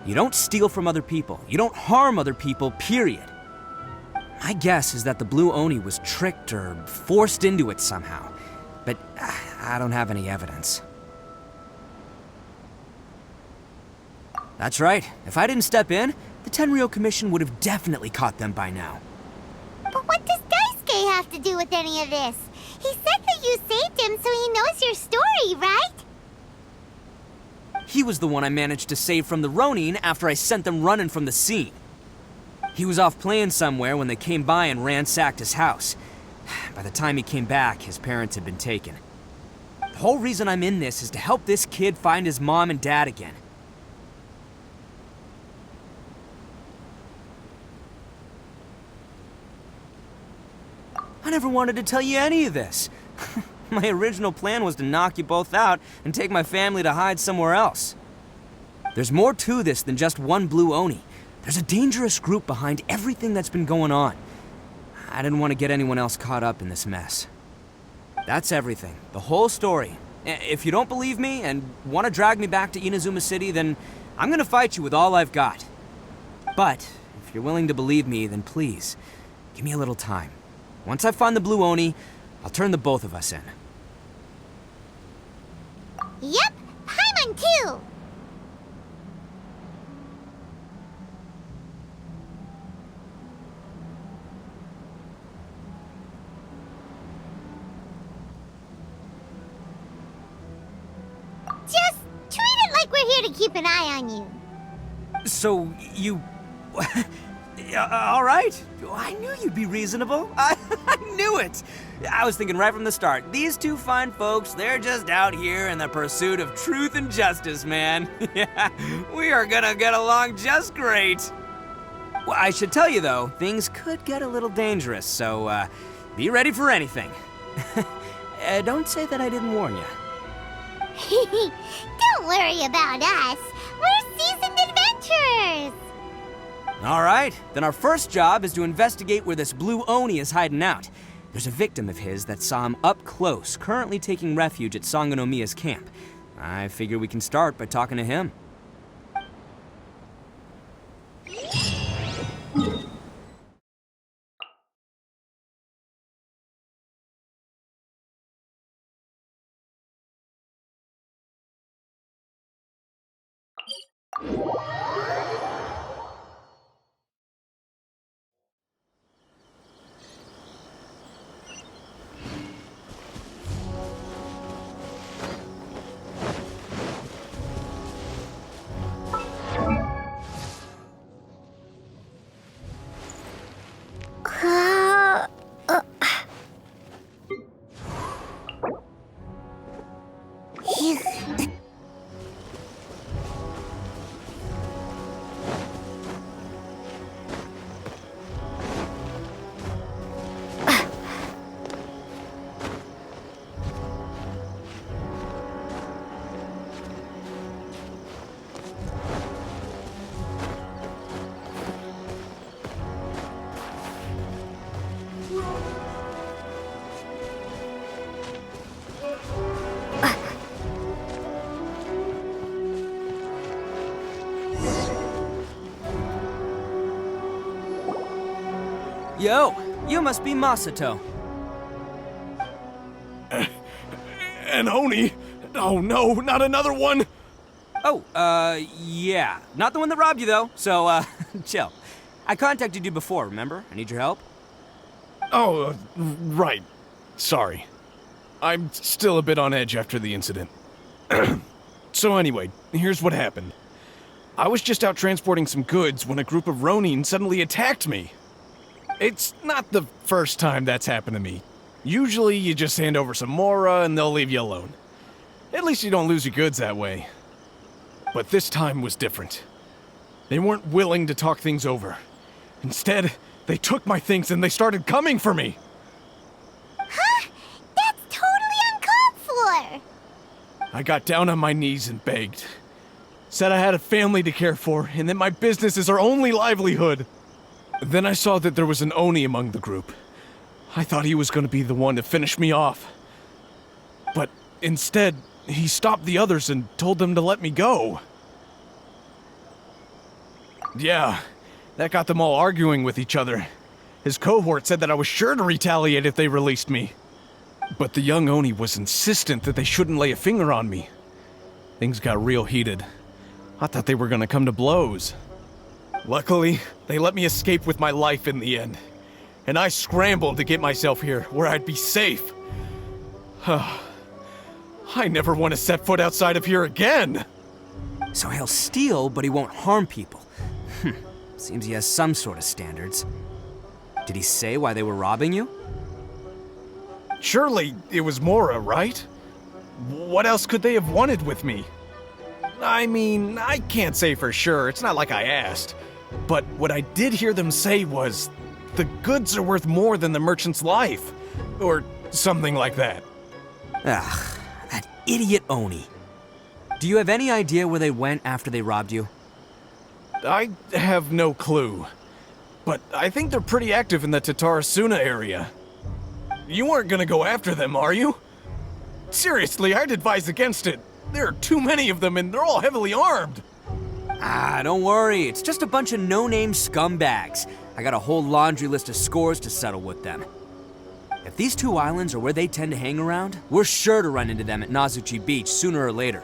You don't steal from other people. You don't harm other people, period. My guess is that the Blue Oni was tricked or forced into it somehow. But I don't have any evidence. That's right. If I didn't step in, the Tenryou Commission would have definitely caught them by now.
But what does Daisuke have to do with any of this? He said that you saved him so he knows your story, right?
He was the one I managed to save from the Ronin after I sent them running from the scene. He was off playing somewhere when they came by and ransacked his house. By the time he came back, his parents had been taken. The whole reason I'm in this is to help this kid find his mom and dad again. never wanted to tell you any of this. My original plan was to knock you both out and take my family to hide somewhere else. There's more to this than just one blue Oni. There's a dangerous group behind everything that's been going on. I didn't want to get anyone else caught up in this mess. That's everything, the whole story. If you don't believe me and want to drag me back to Inazuma City, then I'm gonna fight you with all I've got. But if you're willing to believe me, then please, give me a little time. Once I find the blue Oni, I'll turn the both of us in.
Yep, Paimon too! Just treat it like we're here to keep an eye on you.
So, you... all right. I knew you'd be reasonable. I knew it. I was thinking right from the start, these two fine folks, they're just out here in the pursuit of truth and justice, man. Yeah, we are gonna get along just great. Well, I should tell you, though, things could get a little dangerous, so be ready for anything. Don't say that I didn't warn you.
Don't worry about us. We're seasoned adventurers.
All right, then our first job is to investigate where this blue Oni is hiding out. There's a victim of his that saw him up close, currently taking refuge at Sangonomiya's camp. I figure we can start by talking to him. Yo, you must be Masato.
An Oni? Oh no, not another one!
Oh, yeah. Not the one that robbed you, though, so, chill. I contacted you before, remember? I need your help.
Oh, right. Sorry. I'm still a bit on edge after the incident. So anyway, here's what happened. I was just out transporting some goods when a group of Ronin suddenly attacked me. It's not the first time that's happened to me. Usually you just hand over some Mora and they'll leave you alone. At least you don't lose your goods that way. But this time was different. They weren't willing to talk things over. Instead, they took my things and they started coming for me.
Huh? That's totally uncalled for!
I got down on my knees and begged. Said I had a family to care for and that my business is our only livelihood. Then I saw that there was an Oni among the group. I thought he was going to be the one to finish me off. But instead, he stopped the others and told them to let me go. Yeah, that got them all arguing with each other. His cohort said that I was sure to retaliate if they released me. But the young Oni was insistent that they shouldn't lay a finger on me. Things got real heated. I thought they were going to come to blows. Luckily, they let me escape with my life in the end. And I scrambled to get myself here, where I'd be safe. I never want to set foot outside of here again!
So he'll steal, but he won't harm people. Seems he has some sort of standards. Did he say why they were robbing you?
Surely it was Mora, right? What else could they have wanted with me? I mean, I can't say for sure, it's not like I asked. But what I did hear them say was, the goods are worth more than the merchant's life. Or something like that.
Ugh, that idiot Oni. Do you have any idea where they went after they robbed you?
I have no clue. But I think they're pretty active in the Tatarasuna area. You aren't gonna go after them, are you? Seriously, I'd advise against it. There are too many of them and they're all heavily armed.
Ah, don't worry. It's just a bunch of no-name scumbags. I got a whole laundry list of scores to settle with them. If these two islands are where they tend to hang around, we're sure to run into them at Nazuchi Beach sooner or later.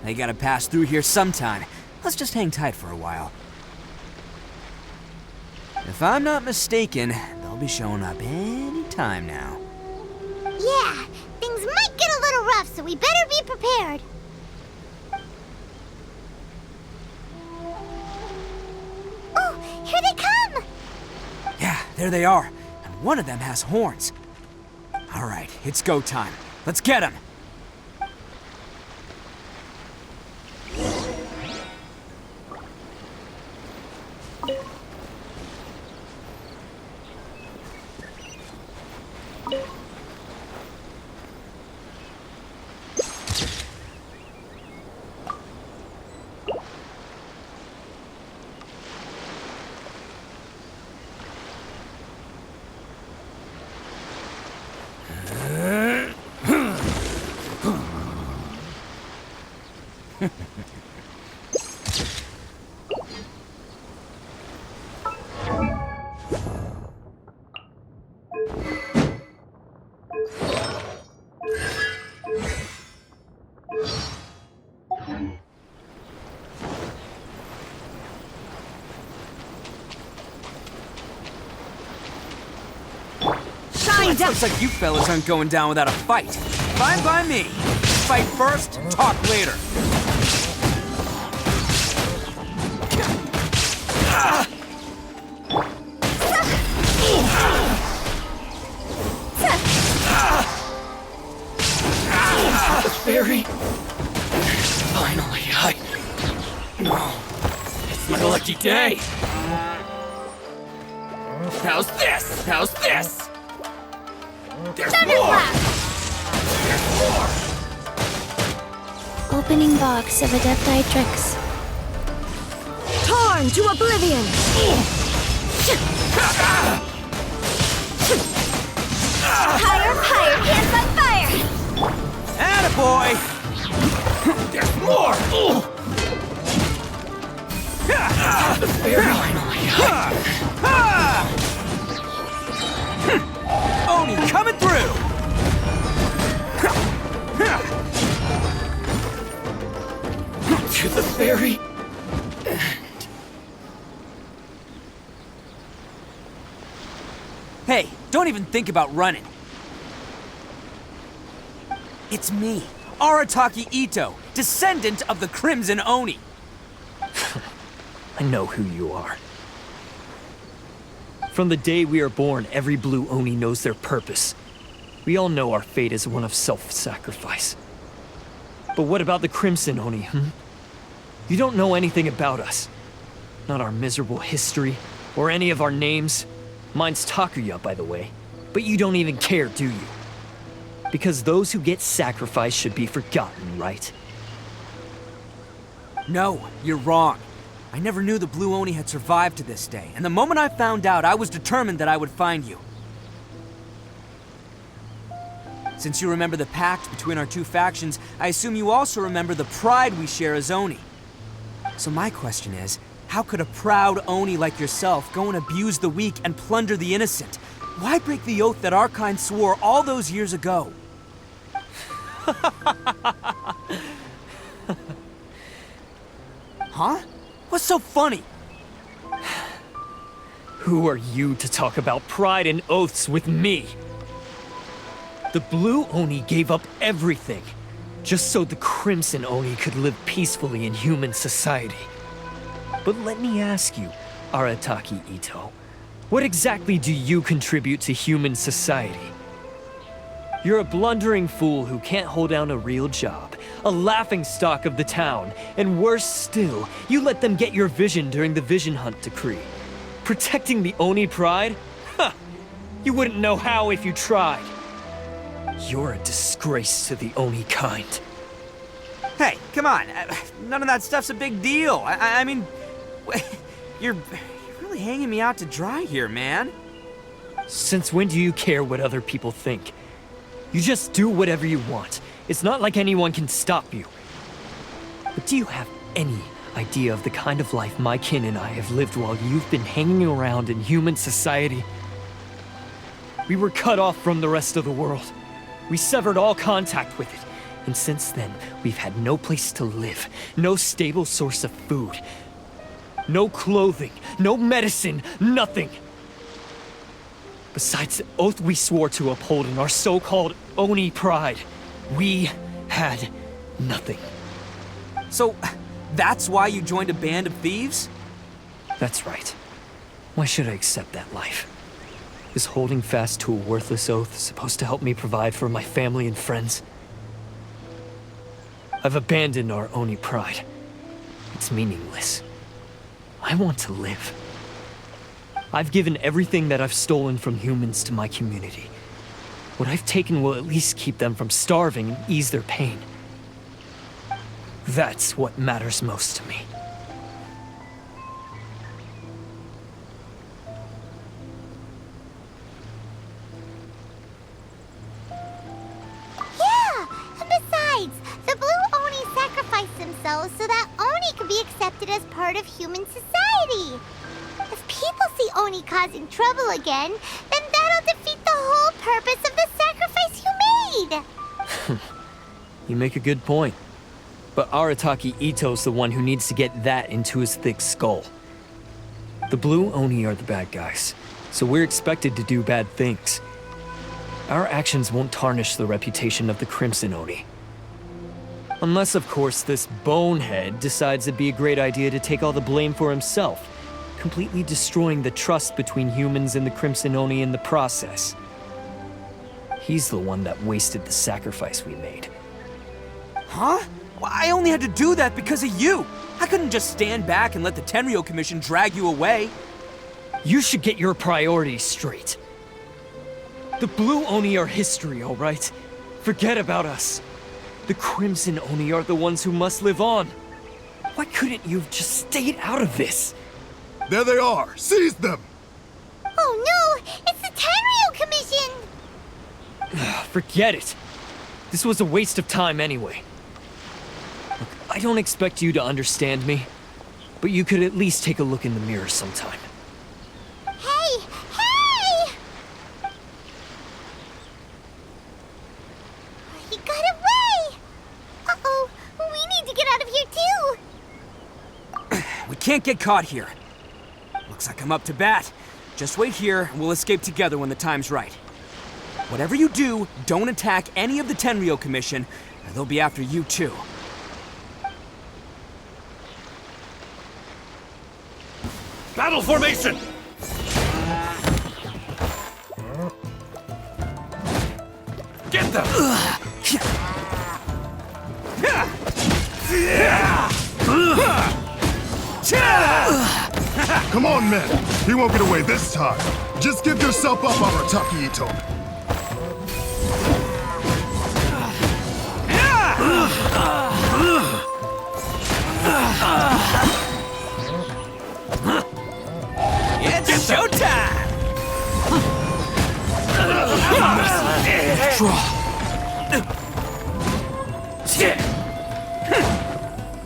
They gotta pass through here sometime. Let's just hang tight for a while. If I'm not mistaken, they'll be showing up any time now.
Yeah, things might get a little rough, so we better be prepared. Oh, here they come!
Yeah, there they are. And one of them has horns. All right, it's go time. Let's get him! Looks like you fellas aren't going down without a fight. Fine by me. Fight first, talk later.
The fairy. Finally, it's my lucky day. How's this? How's this? There's more! There's more!
Opening box of Adepti Tricks. Torn to oblivion! Higher, higher, hands on fire!
Attaboy!
There's more! The fairy
Oni coming through!
To the fairy.
Hey, don't even think about running. It's me, Arataki Itto, descendant of the Crimson Oni.
I know who you are. From the day we are born, every blue Oni knows their purpose. We all know our fate is one of self-sacrifice. But what about the Crimson Oni, You don't know anything about us. Not our miserable history, or any of our names. Mine's Takuya, by the way. But you don't even care, do you? Because those who get sacrificed should be forgotten, right?
No, you're wrong. I never knew the Blue Oni had survived to this day, and the moment I found out, I was determined that I would find you. Since you remember the pact between our two factions, I assume you also remember the pride we share as Oni. So my question is, how could a proud Oni like yourself go and abuse the weak and plunder the innocent? Why break the oath that our kind swore all those years ago? Huh? What's so funny?
Who are you to talk about pride and oaths with me? The Blue Oni gave up everything just so the Crimson Oni could live peacefully in human society. But let me ask you, Arataki Itto, what exactly do you contribute to human society? You're a blundering fool who can't hold down a real job, a laughingstock of the town, and worse still, you let them get your vision during the Vision Hunt decree. Protecting the Oni pride? Huh! You wouldn't know how if you tried. You're a disgrace to the Oni kind.
Hey, come on. None of that stuff's a big deal. I mean, you're really hanging me out to dry here, man.
Since when do you care what other people think? You just do whatever you want. It's not like anyone can stop you. But do you have any idea of the kind of life my kin and I have lived while you've been hanging around in human society? We were cut off from the rest of the world. We severed all contact with it. And since then, we've had no place to live, no stable source of food, no clothing, no medicine, nothing. Besides the oath we swore to uphold in our so-called Oni pride, we had nothing.
So, that's why you joined a band of thieves?
That's right. Why should I accept that life? Is holding fast to a worthless oath supposed to help me provide for my family and friends? I've abandoned our Oni pride. It's meaningless. I want to live. I've given everything that I've stolen from humans to my community. What I've taken will at least keep them from starving and ease their pain. That's what matters most to me.
Yeah! And besides, the Blue Oni sacrificed themselves so that Oni could be accepted as part of human society. If people see Oni causing trouble again, then that'll defeat the whole purpose of the sacrifice you made!
You make a good point. But Arataki Itto's the one who needs to get that into his thick skull. The Blue Oni are the bad guys, so we're expected to do bad things. Our actions won't tarnish the reputation of the Crimson Oni. Unless, of course, this bonehead decides it'd be a great idea to take all the blame for himself, completely destroying the trust between humans and the Crimson Oni in the process. He's the one that wasted the sacrifice we made.
Huh? Well, I only had to do that because of you. I couldn't just stand back and let the Tenryo Commission drag you away.
You should get your priorities straight. The Blue Oni are history, all right? Forget about us. The Crimson Oni are the ones who must live on. Why couldn't you have just stayed out of this?
There they are! Seize them!
Oh no! It's the Tenryo Commission!
Forget it. This was a waste of time anyway. Look, I don't expect you to understand me, but you could at least take a look in the mirror sometime.
Hey! Hey! He got away! Uh-oh, we need to get out of here too!
We can't get caught here. Looks like I'm up to bat. Just wait here, and we'll escape together when the time's right. Whatever you do, don't attack any of the Tenryo Commission, or they'll be after you too.
Battle formation! Get them!
Come on, men! He won't get away this time! Just give yourself up, Arataki Itto!
It's showtime!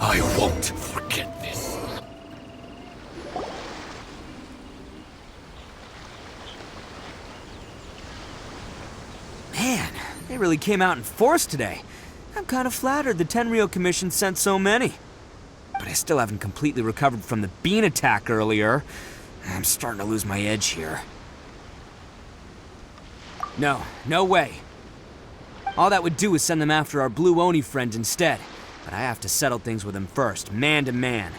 I won't forget this.
Man, they really came out in force today. I'm kind of flattered the Tenryo Commission sent so many. but I still haven't completely recovered from the bean attack earlier. I'm starting to lose my edge here. No way. All that would do is send them after our blue Oni friend instead. But I have to settle things with him first, man to man.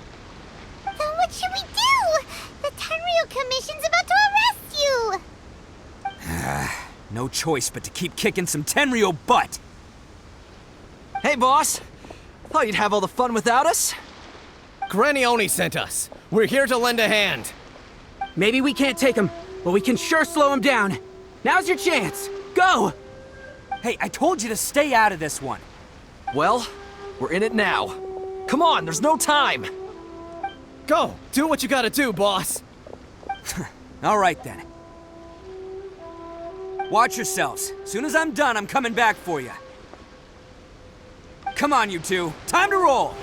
Then what should we do? The Tenryu Commission's about to arrest you!
No choice but to keep kicking some Tenryu butt!
Hey, boss. Thought you'd have all the fun without us?
Granny Oni sent us. We're here to lend a hand.
Maybe we can't take him, but we can sure slow him down. Now's your chance. Go!
Hey, I told you to stay out of this one.
Well, we're in it now. Come on, there's no time.
Go! Do what you gotta do, boss!
All right, then. Watch yourselves. Soon as I'm done, I'm coming back for you. Come on, you two. Time to roll!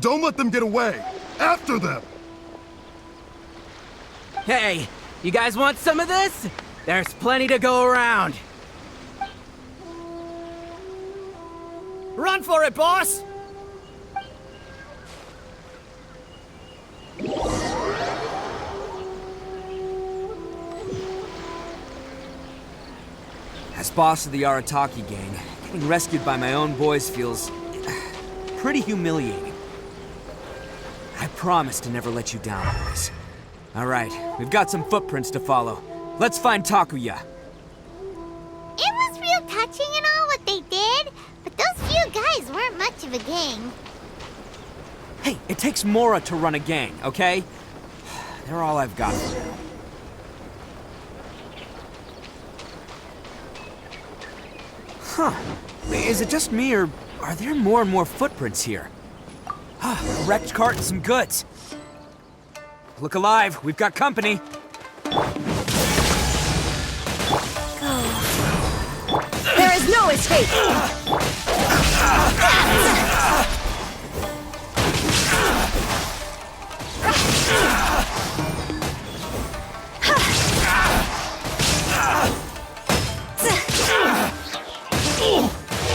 Don't let them get away. After them.
Hey, you guys want some of this? There's plenty to go around.
Run for it, boss!
As boss of the Arataki gang, getting rescued by my own boys feels pretty humiliating. I promise to never let you down, boys. All right, we've got some footprints to follow. Let's find Takuya.
It was real touching and all what they did, but those few guys weren't much of a gang.
Hey, it takes Mora to run a gang, okay? They're all I've got for now. Huh. Is it just me, or are there more and more footprints here? A wrecked cart and some goods. Look alive, we've got company.
There is no escape!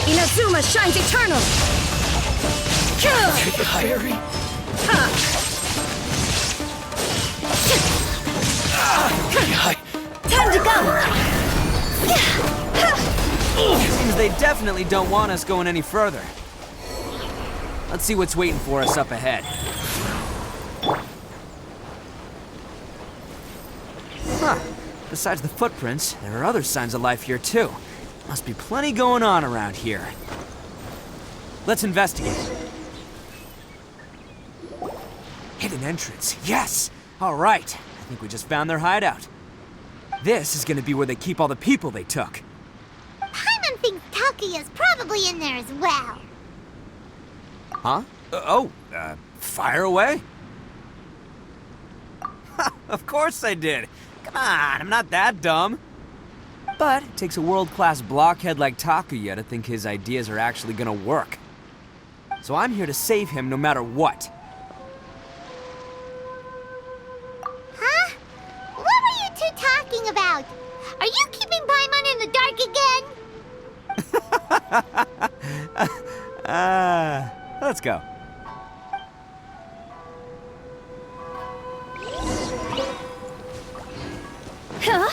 Inazuma shines eternal!
Diary.
Time to go!
Seems they definitely don't want us going any further. Let's see what's waiting for us up ahead. Huh. Besides the footprints, there are other signs of life here too. Must be plenty going on around here. Let's investigate. Hidden entrance, yes! All right, I think we just found their hideout. This is gonna be where they keep all the people they took.
Paimon thinks Takuya's probably in there as well.
Huh? Fire away? Of course I did. Come on, I'm not that dumb. But it takes a world-class blockhead like Takuya to think his ideas are actually gonna work. So I'm here to save him no matter what.
Huh? What were you two talking about? Are you keeping Paimon in the dark again?
Let's go.
Huh?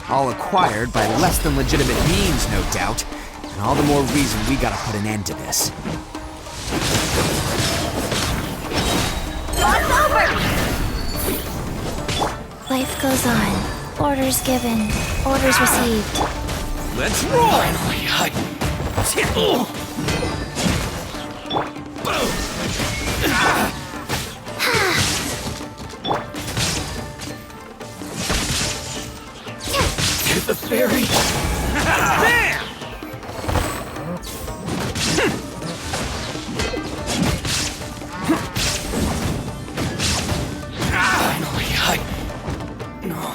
All acquired by less than legitimate means, no doubt. And all the more reason we gotta put an end to this.
Lock's over!
Life goes on. Orders given. Orders received.
Let's roll!
To the ferry.
Bam!
No.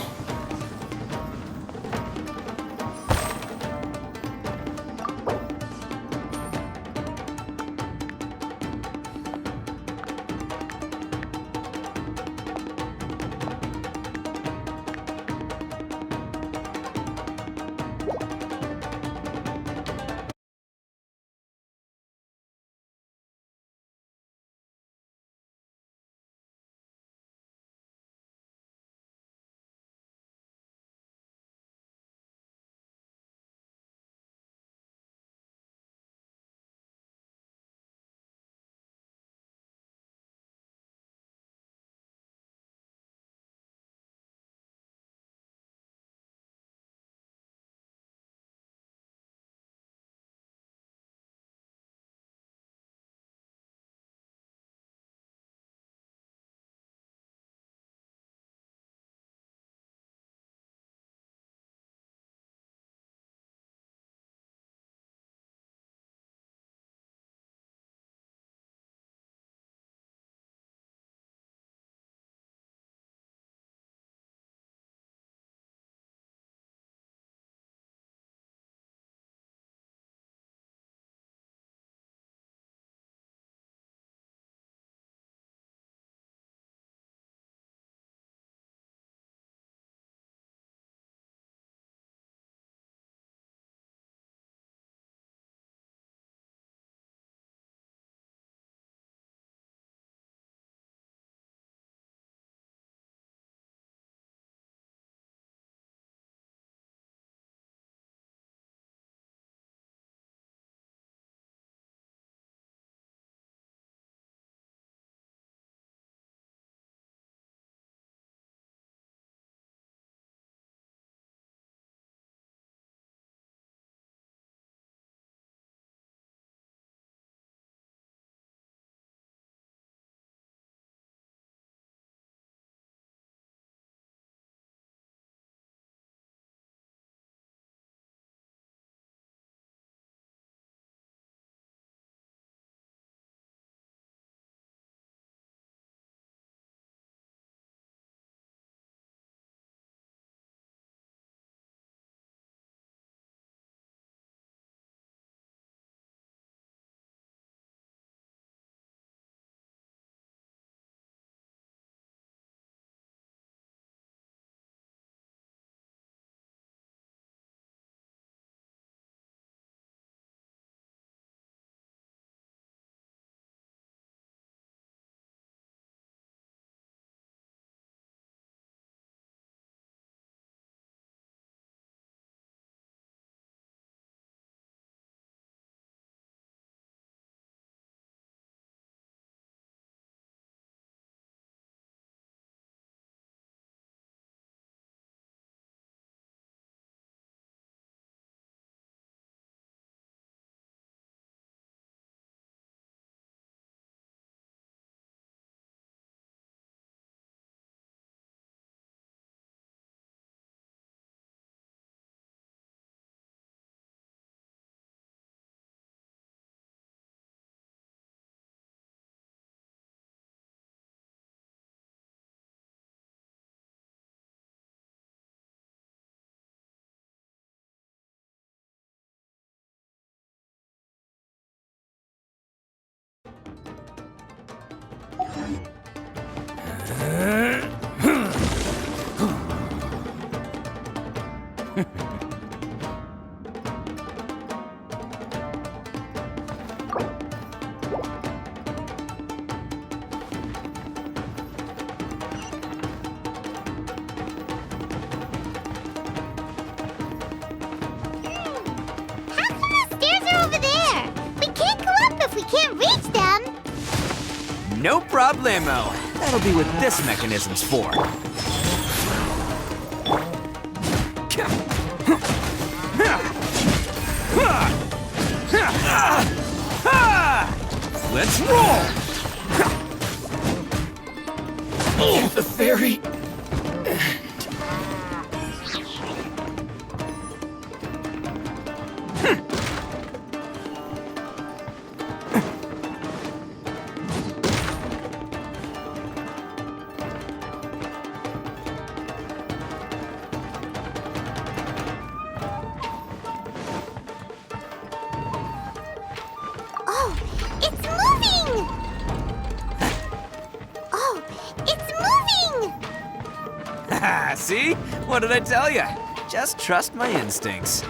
No problemo. That'll be what this mechanism's for. Let's roll!
Oh, the very
Oh, it's moving! Oh, it's moving!
See? What did I tell you? Just trust my instincts.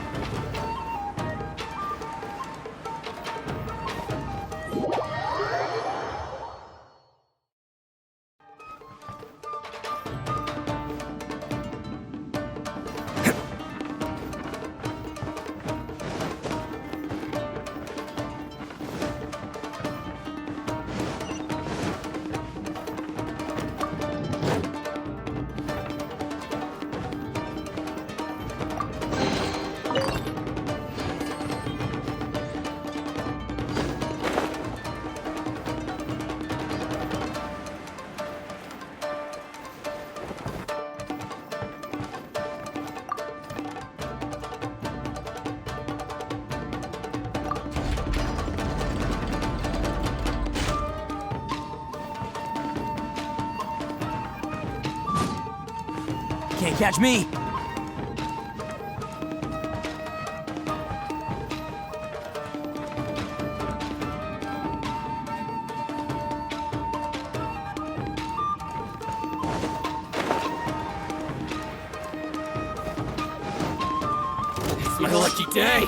Can't catch me.
It's my lucky day.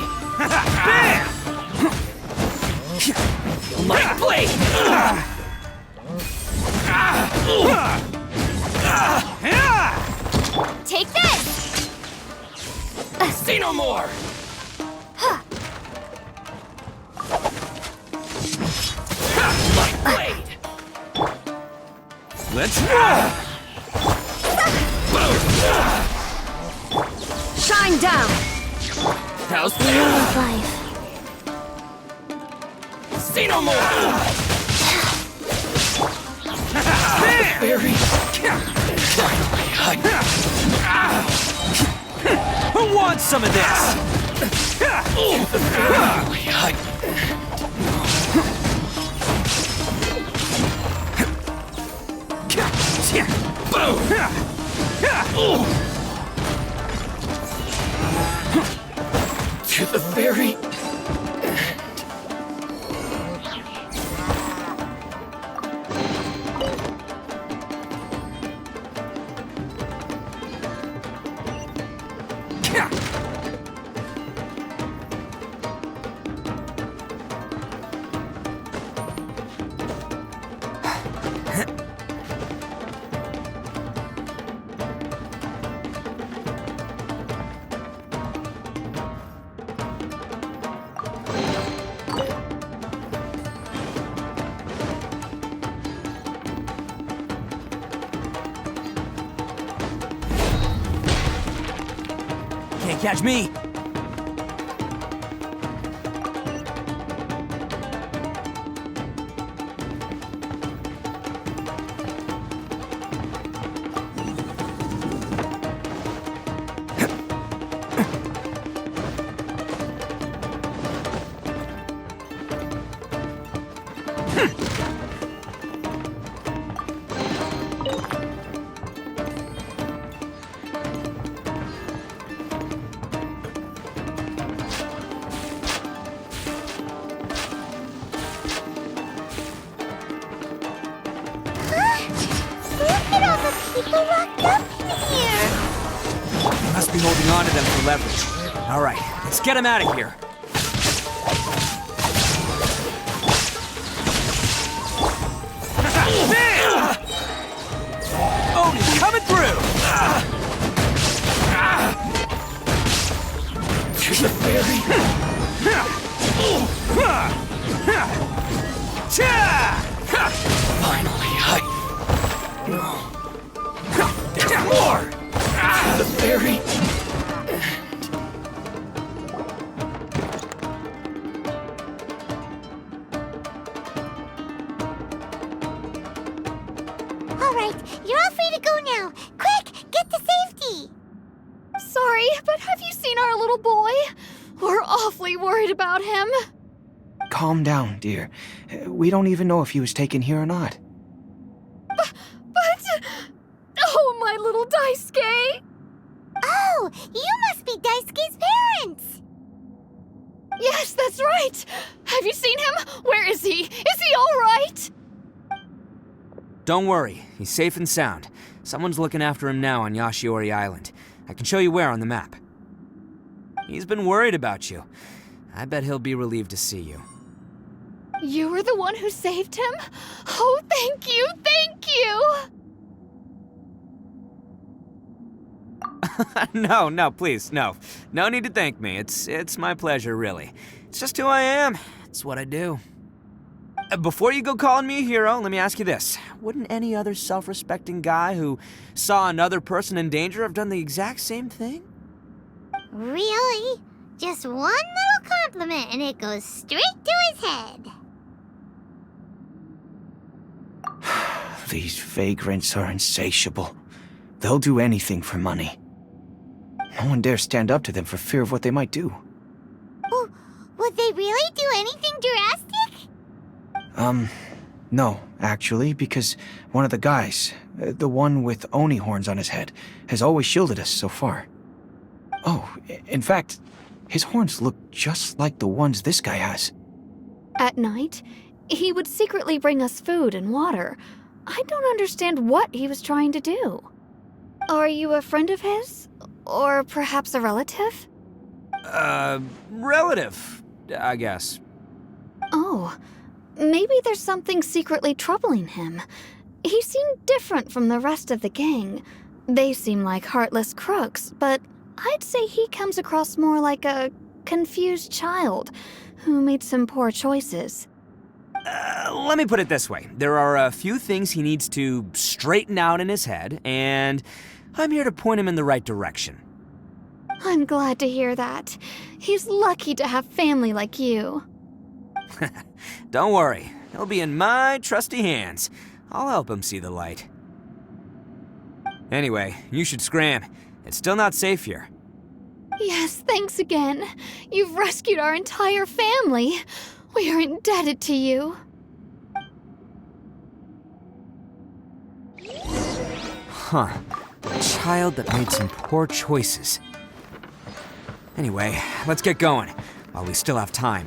Light blade!
Take this!
Say no more. Light blade.
Let's roll!
Shine down!
How's
Of
that?
life.
Say no more. Very.
Who wants some of this?
To the very
Can't catch me.
Look at all the people locked up here.
Must be holding on to them for leverage. All right, let's get him out of here. Odin's coming through!
to the ferry.
Cha!
Finally, there's more! The fairy...
All right, you're all free to go now. Quick, get to safety.
Sorry, but have you seen our little boy? We're awfully worried about him.
Calm down, dear. We don't even know if he was taken here or not.
But... Oh, my little Daisuke!
Oh, you must be Daisuke's parents.
Yes, that's right! Have you seen him? Where is he? Is he all right?
Don't worry, he's safe and sound. Someone's looking after him now on Yashiori Island. I can show you where on the map. He's been worried about you. I bet he'll be relieved to see you.
You were the one who saved him? Oh, thank you, thank you!
No, please, no. No need to thank me. It's my pleasure, really. It's just who I am. It's what I do. Before you go calling me a hero, let me ask you this. Wouldn't any other self-respecting guy who saw another person in danger have done the exact same thing?
Really? Just one little compliment and it goes straight to his head.
These vagrants are insatiable. They'll do anything for money. No one dares stand up to them for fear of what they might do.
Would they really do anything drastic?
No, actually, because one of the guys, the one with Oni horns on his head, has always shielded us so far. Oh, in fact, his horns look just like the ones this guy has.
At night, he would secretly bring us food and water. I don't understand what he was trying to do. Are you a friend of his? Or perhaps a relative?
Relative, I guess.
Oh, maybe there's something secretly troubling him. He seemed different from the rest of the gang. They seem like heartless crooks, but I'd say he comes across more like a confused child who made some poor choices.
Let me put it this way. There are a few things he needs to straighten out in his head, and I'm here to point him in the right direction.
I'm glad to hear that. He's lucky to have family like you.
Don't worry. He'll be in my trusty hands. I'll help him see the light. Anyway, you should scram. It's still not safe here.
Yes, thanks again. You've rescued our entire family. We are indebted to you.
Huh. A child that made some poor choices. Anyway, let's get going, while we still have time.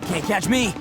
Can't catch me!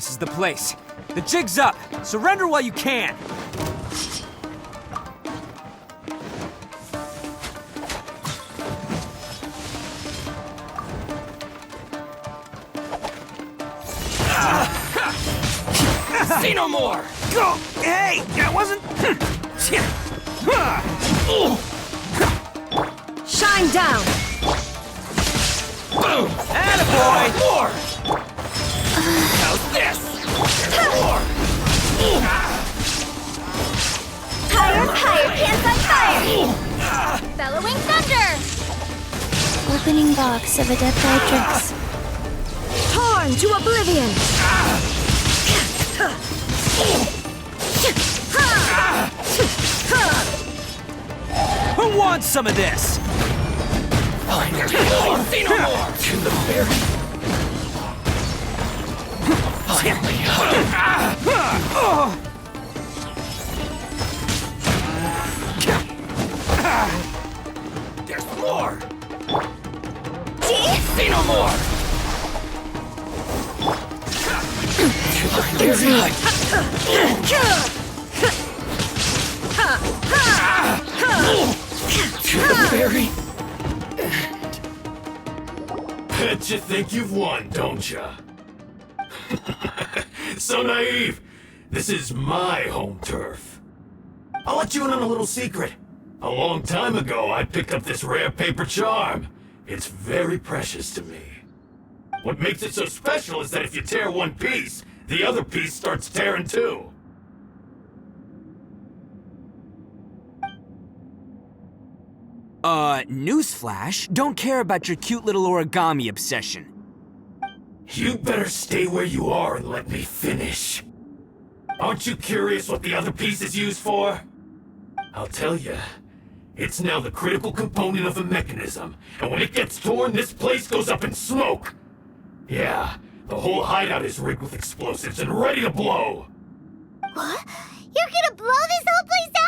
This is the place. The jig's up. Surrender while you can.
Say no more!
Go! Hey! That wasn't...
Shine down!
Boom!
Attaboy!
More! How's this? There's more!
Higher, higher, pants on fire! Bellowing thunder!
Opening box of Adepti
Torn to oblivion!
Who wants some of this?
Fine, there's more! Say no more! To the berry! Finally! There's more! Say no more! To the berry! To the berry! Bet you think you've won, don't ya? So naive! This is my home turf. I'll let you in on a little secret. A long time ago, I picked up this rare paper charm. It's very precious to me. What makes it so special is that if you tear one piece, the other piece starts tearing too.
Newsflash, don't care about your cute little origami obsession.
You better stay where you are and let me finish. Aren't you curious what the other piece is used for? I'll tell you. It's now the critical component of the mechanism, and when it gets torn, this place goes up in smoke. Yeah, the whole hideout is rigged with explosives and ready to blow.
What? You're gonna blow this whole place up?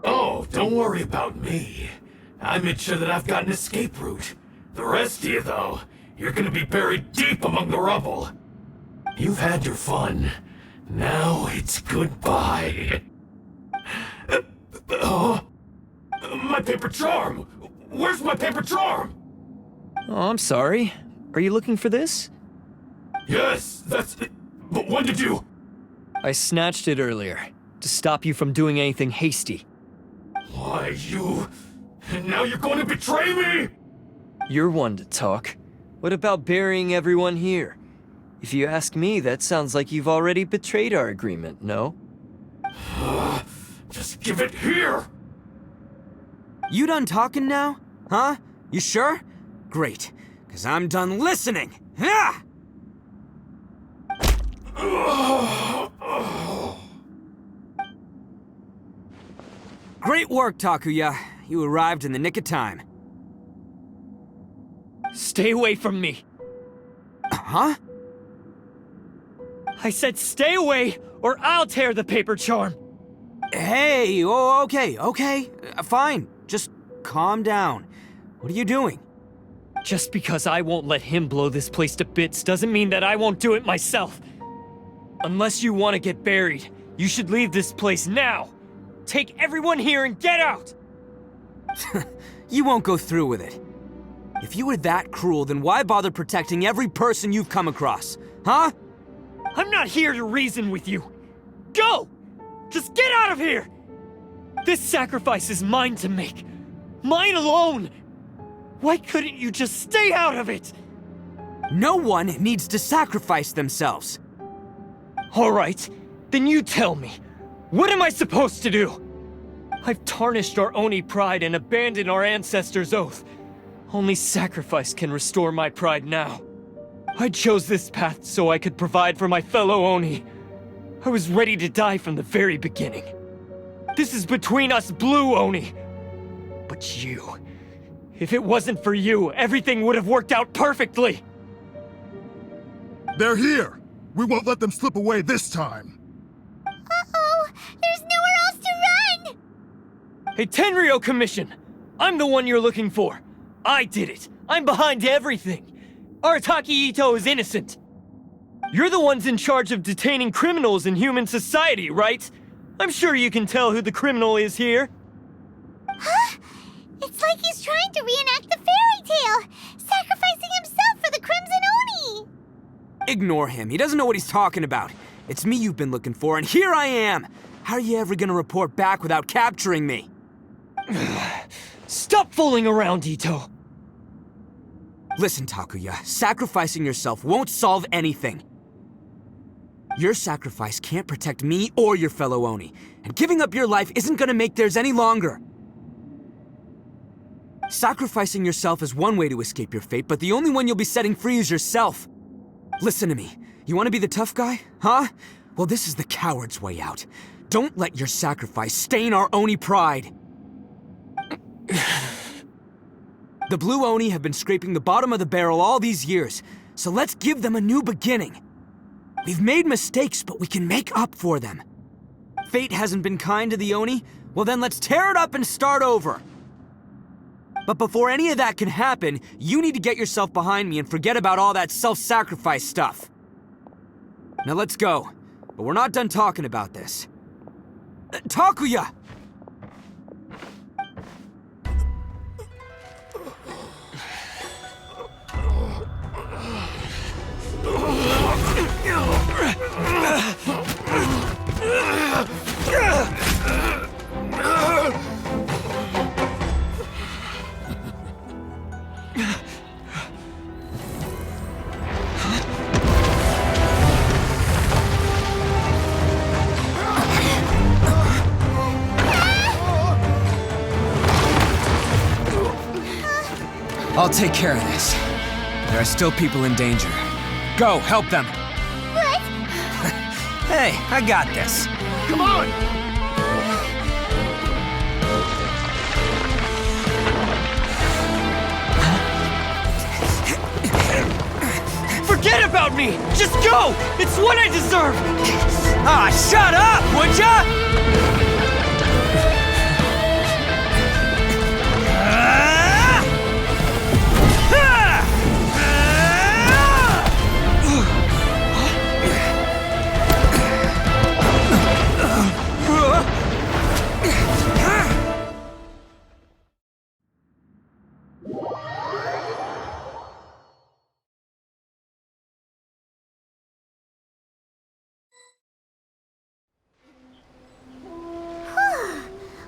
Oh, don't worry about me. I made sure that I've got an escape route. The rest of you, though, you're gonna be buried deep among the rubble. You've had your fun. Now it's goodbye. My paper charm! Where's my paper charm?
Oh, I'm sorry. Are you looking for this?
Yes, that's it. But when did you...
I snatched it earlier, to stop you from doing anything hasty.
Why, you... And now you're going to betray me?
You're one to talk. What about burying everyone here? If you ask me, that sounds like you've already betrayed our agreement, no?
Just give it here!
You done talking now? Huh? You sure? Great, because I'm done listening! Ah! Great work, Takuya. You arrived in the nick of time.
Stay away from me!
Huh?
I said stay away, or I'll tear the paper charm!
Hey, oh, okay. Fine. Just calm down. What are you doing?
Just because I won't let him blow this place to bits doesn't mean that I won't do it myself. Unless you want to get buried, you should leave this place now! Take everyone here and get out!
You won't go through with it. If you were that cruel, then why bother protecting every person you've come across? Huh?
I'm not here to reason with you! Go! Just get out of here! This sacrifice is mine to make. Mine alone! Why couldn't you just stay out of it?
No one needs to sacrifice themselves.
All right, then you tell me. What am I supposed to do? I've tarnished our Oni pride and abandoned our ancestors' oath. Only sacrifice can restore my pride now. I chose this path so I could provide for my fellow Oni. I was ready to die from the very beginning. This is between us Blue Oni. But you... If it wasn't for you, everything would have worked out perfectly!
They're here! We won't let them slip away this time!
Uh-oh! There's nowhere else to run!
Hey, Tenryo Commission! I'm the one you're looking for! I did it! I'm behind everything! Arataki Itto is innocent! You're the ones in charge of detaining criminals in human society, right? I'm sure you can tell who the criminal is here.
Huh? It's like he's trying to reenact the fairy tale, sacrificing himself for the Crimson Oni!
Ignore him. He doesn't know what he's talking about. It's me you've been looking for, and here I am! How are you ever gonna report back without capturing me?
Stop fooling around, Itto!
Listen, Takuya, sacrificing yourself won't solve anything. Your sacrifice can't protect me or your fellow Oni, and giving up your life isn't gonna make theirs any longer. Sacrificing yourself is one way to escape your fate, but the only one you'll be setting free is yourself. Listen to me. You want to be the tough guy? Huh? Well, this is the coward's way out. Don't let your sacrifice stain our Oni pride. The Blue Oni have been scraping the bottom of the barrel all these years, so let's give them a new beginning. We've made mistakes, but we can make up for them. Fate hasn't been kind to the Oni? Well then let's tear it up and start over. But before any of that can happen, you need to get yourself behind me and forget about all that self-sacrifice stuff. Now let's go. But we're not done talking about this. Takuya! I'll take care of this. There are still people in danger. Go, help them!
What?
Hey, I got this.
Come on!
Forget about me! Just go! It's what I deserve!
Ah, shut up, would ya?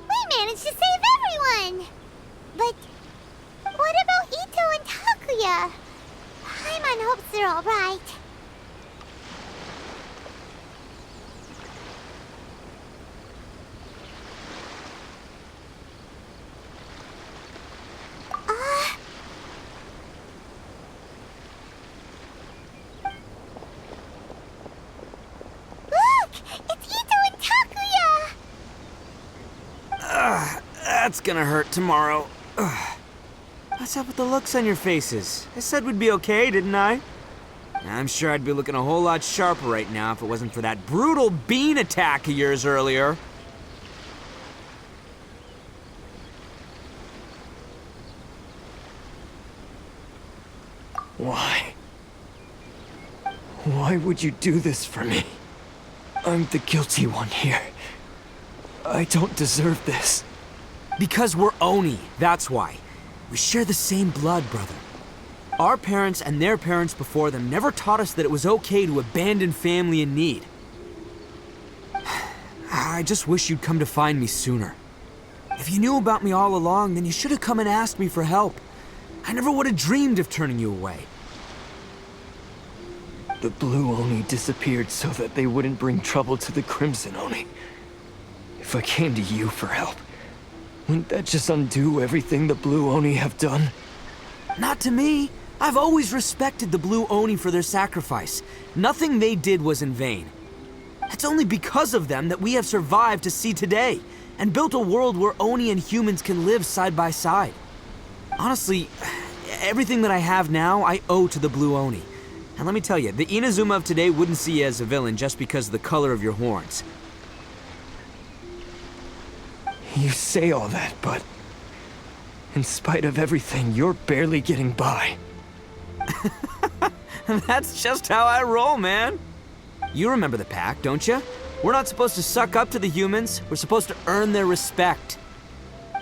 We managed to save everyone! But what about Itto and Takuya? Paimon hopes they're alright. Look! It's Itto and Takuya!
That's gonna hurt tomorrow. What's up with the looks on your faces? I said we'd be okay, didn't I? I'm sure I'd be looking a whole lot sharper right now if it wasn't for that brutal bean attack of yours earlier.
Why? Why would you do this for me? I'm the guilty one here. I don't deserve this.
Because we're Oni, that's why. We share the same blood, brother. Our parents and their parents before them never taught us that it was okay to abandon family in need. I just wish you'd come to find me sooner. If you knew about me all along, then you should have come and asked me for help. I never would have dreamed of turning you away.
The Blue Oni disappeared so that they wouldn't bring trouble to the Crimson Oni. If I came to you for help, Wouldn't that just undo everything the Blue Oni have done?
Not to me. I've always respected the Blue Oni for their sacrifice. Nothing they did was in vain. It's only because of them that we have survived to see today, and built a world where Oni and humans can live side by side. Honestly, everything that I have now, I owe to the Blue Oni. And let me tell you, the Inazuma of today wouldn't see you as a villain just because of the color of your horns.
You say all that, but in spite of everything, you're barely getting by.
That's just how I roll, man. You remember the pact, don't you? We're not supposed to suck up to the humans. We're supposed to earn their respect.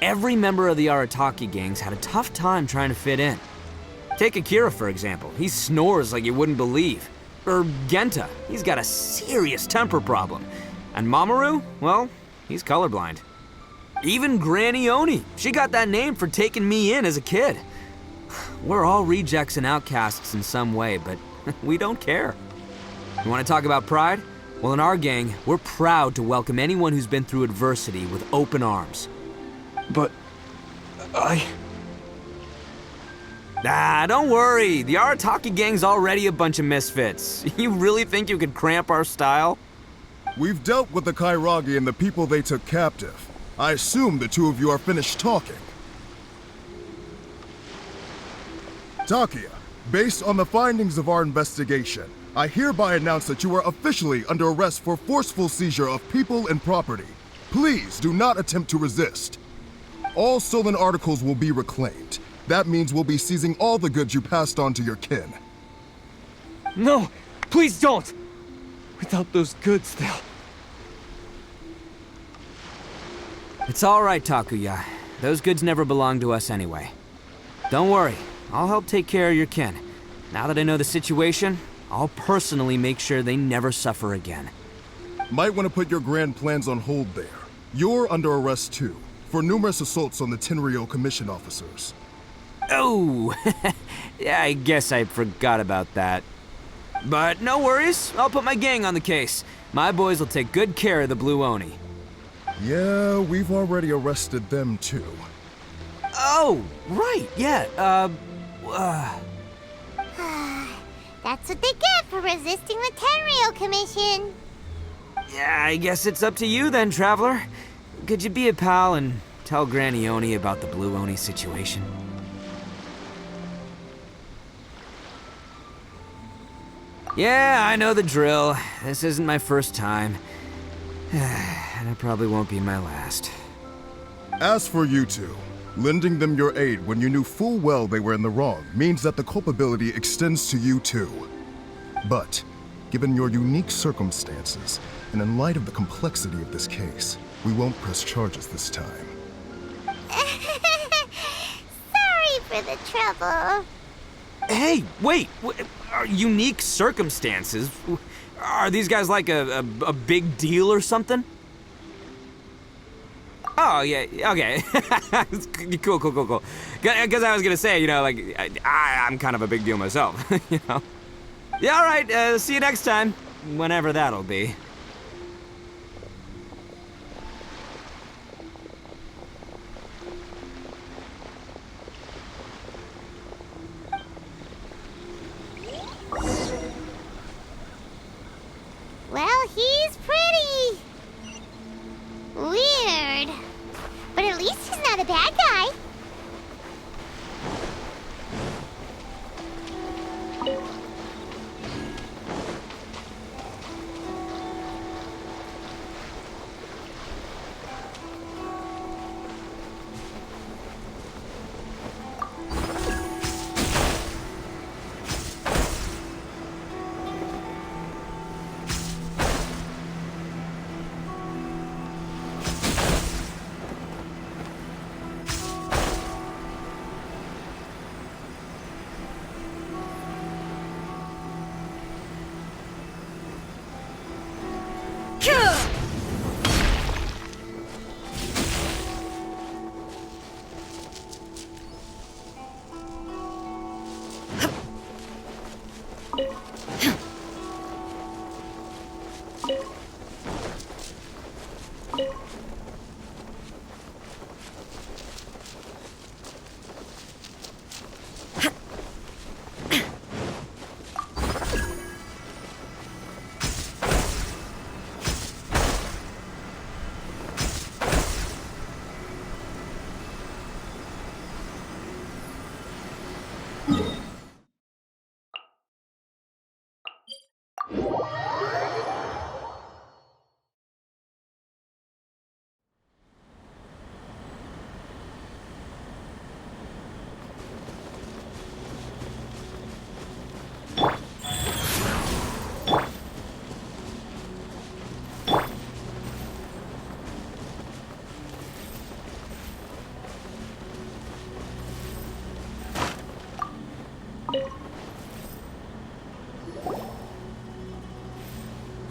Every member of the Arataki gangs had a tough time trying to fit in. Take Akira, for example. He snores like you wouldn't believe. Or Genta. He's got a serious temper problem. And Mamoru, well, he's colorblind. Even Granny Oni. She got that name for taking me in as a kid. We're all rejects and outcasts in some way, but we don't care. You want to talk about pride? Well, in our gang, we're proud to welcome anyone who's been through adversity with open arms.
But
Ah, don't worry. The Arataki gang's already a bunch of misfits. You really think you could cramp our style?
We've dealt with the Kairagi and the people they took captive. I assume the two of you are finished talking. Takia, based on the findings of our investigation, I hereby announce that you are officially under arrest for forceful seizure of people and property. Please do not attempt to resist. All stolen articles will be reclaimed. That means we'll be seizing all the goods you passed on to your kin.
no, please don't! Without those goods, they'll...
It's all right, Takuya. Those goods never belonged to us anyway. Don't worry, I'll help take care of your kin. Now that I know the situation, I'll personally make sure they never suffer again.
Might want to put your grand plans on hold there. You're under arrest too, for numerous assaults on the Tenryo commission officers.
Oh, yeah, I guess I forgot about that. But no worries, I'll put my gang on the case. My boys will take good care of the Blue Oni.
Yeah, we've already arrested them too.
Oh, right, yeah,
That's what they get for resisting the Tenryo Commission.
yeah, I guess it's up to you then, Traveler. Could you be a pal and tell Granny Oni about the Blue Oni situation? Yeah, I know the drill. This isn't my first time. And it probably won't be my last.
As for you two, lending them your aid when you knew full well they were in the wrong means that the culpability extends to you too. But, given your unique circumstances, and in light of the complexity of this case, we won't press charges this time.
Sorry for the trouble.
Hey, wait! Unique circumstances? Are these guys like a big deal or something? Oh, yeah, okay. Cool. Because I was gonna say, you know, like, I'm kind of a big deal myself, you know? Yeah, alright, see you next time. Whenever that'll be.
Well, he's pretty. Weird. But at least he's not a bad guy.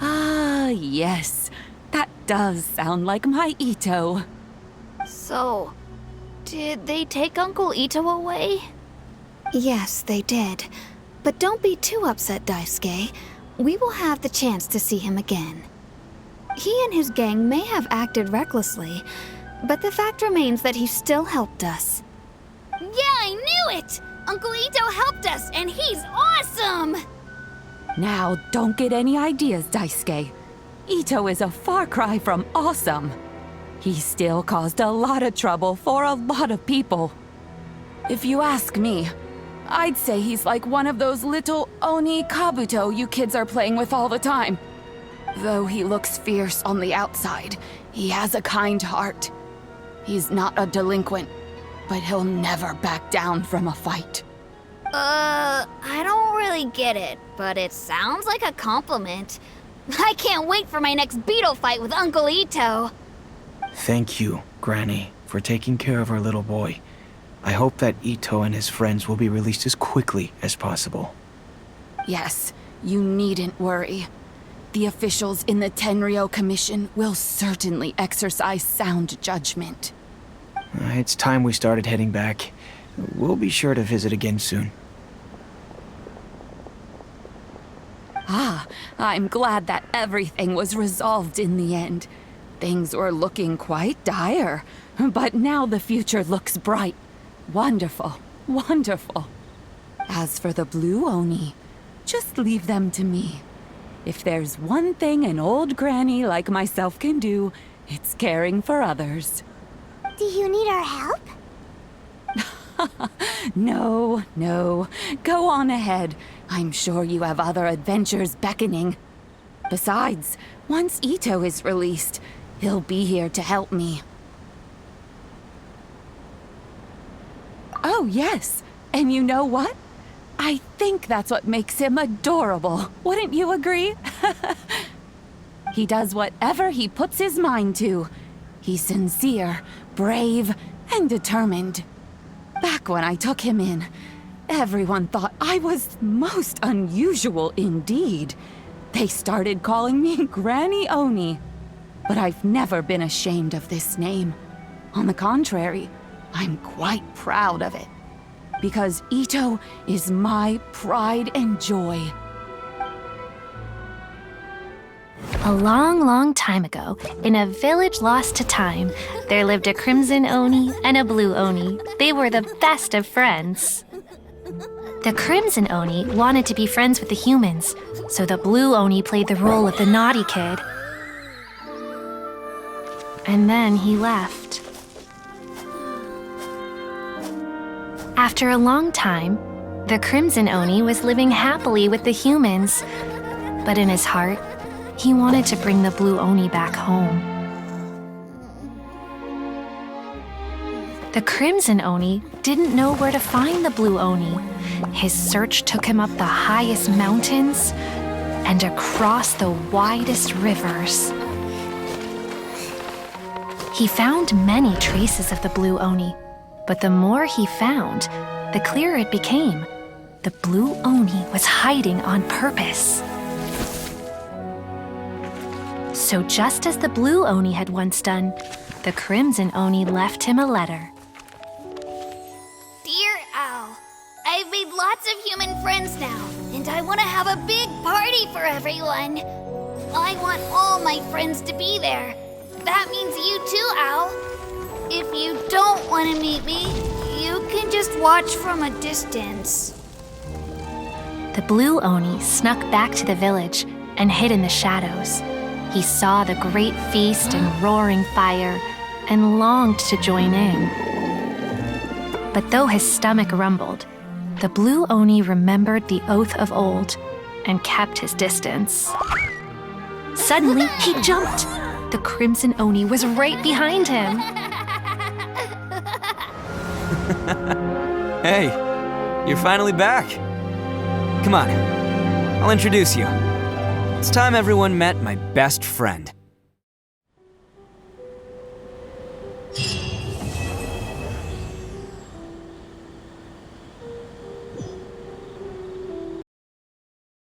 Ah, yes. That does sound like my Itto.
So, did they take Uncle Itto away? Yes, they did. But don't be too upset, Daisuke. We will have the chance to see him again. He and his gang may have acted recklessly, but the fact remains that he still helped us. Yeah, I knew it! Uncle Itto helped us, and he's awesome!
Now, don't get any ideas, Daisuke. Itto is a far cry from awesome. He still caused a lot of trouble for a lot of people. If you ask me, I'd say he's like one of those little Oni Kabuto you kids are playing with all the time. Though he looks fierce on the outside, he has a kind heart. He's not a delinquent, but he'll never back down from a fight.
I don't really get it, but it sounds like a compliment. I can't wait for my next beetle fight with Uncle Itto.
Thank you, Granny, for taking care of our little boy. I hope that Itto and his friends will be released as quickly as possible.
Yes, you needn't worry. The officials in the Tenryo Commission will certainly exercise sound judgment.
It's time we started heading back. We'll be sure to visit again soon.
Ah, I'm glad that everything was resolved in the end. Things were looking quite dire, but now the future looks bright. Wonderful, wonderful. As for the Blue Oni, just leave them to me. If there's one thing an old granny like myself can do, it's caring for others.
Do you need our help?
No, no. Go on ahead. I'm sure you have other adventures beckoning. Besides, once Itto is released, he'll be here to help me. Oh, yes. And you know what? I think that's what makes him adorable. Wouldn't you agree? He does whatever he puts his mind to. He's sincere, brave, and determined. Back when I took him in, everyone thought I was most unusual indeed. They started calling me Granny Oni. But I've never been ashamed of this name. On the contrary, I'm quite proud of it. Because Itto is my pride and joy.
A long, long time ago, in a village lost to time, there lived a Crimson Oni and a Blue Oni. They were the best of friends. The Crimson Oni wanted to be friends with the humans, so the Blue Oni played the role of the naughty kid. And then he left. After a long time, the Crimson Oni was living happily with the humans, but in his heart, he wanted to bring the Blue Oni back home. The Crimson Oni didn't know where to find the Blue Oni. His search took him up the highest mountains and across the widest rivers. He found many traces of the Blue Oni, but the more he found, the clearer it became. The Blue Oni was hiding on purpose. So just as the Blue Oni had once done, the Crimson Oni left him a letter.
Dear Al, I've made lots of human friends now, and I want to have a big party for everyone. I want all my friends to be there. That means you too, Al. If you don't want to meet me, you can just watch from a distance.
The Blue Oni snuck back to the village and hid in the shadows. He saw the great feast and roaring fire and longed to join in. But though his stomach rumbled, the Blue Oni remembered the oath of old. and kept his distance. Suddenly, he jumped. The Crimson Oni was right behind him.
Hey, you're finally back. Come on, I'll introduce you. It's time everyone met my best friend.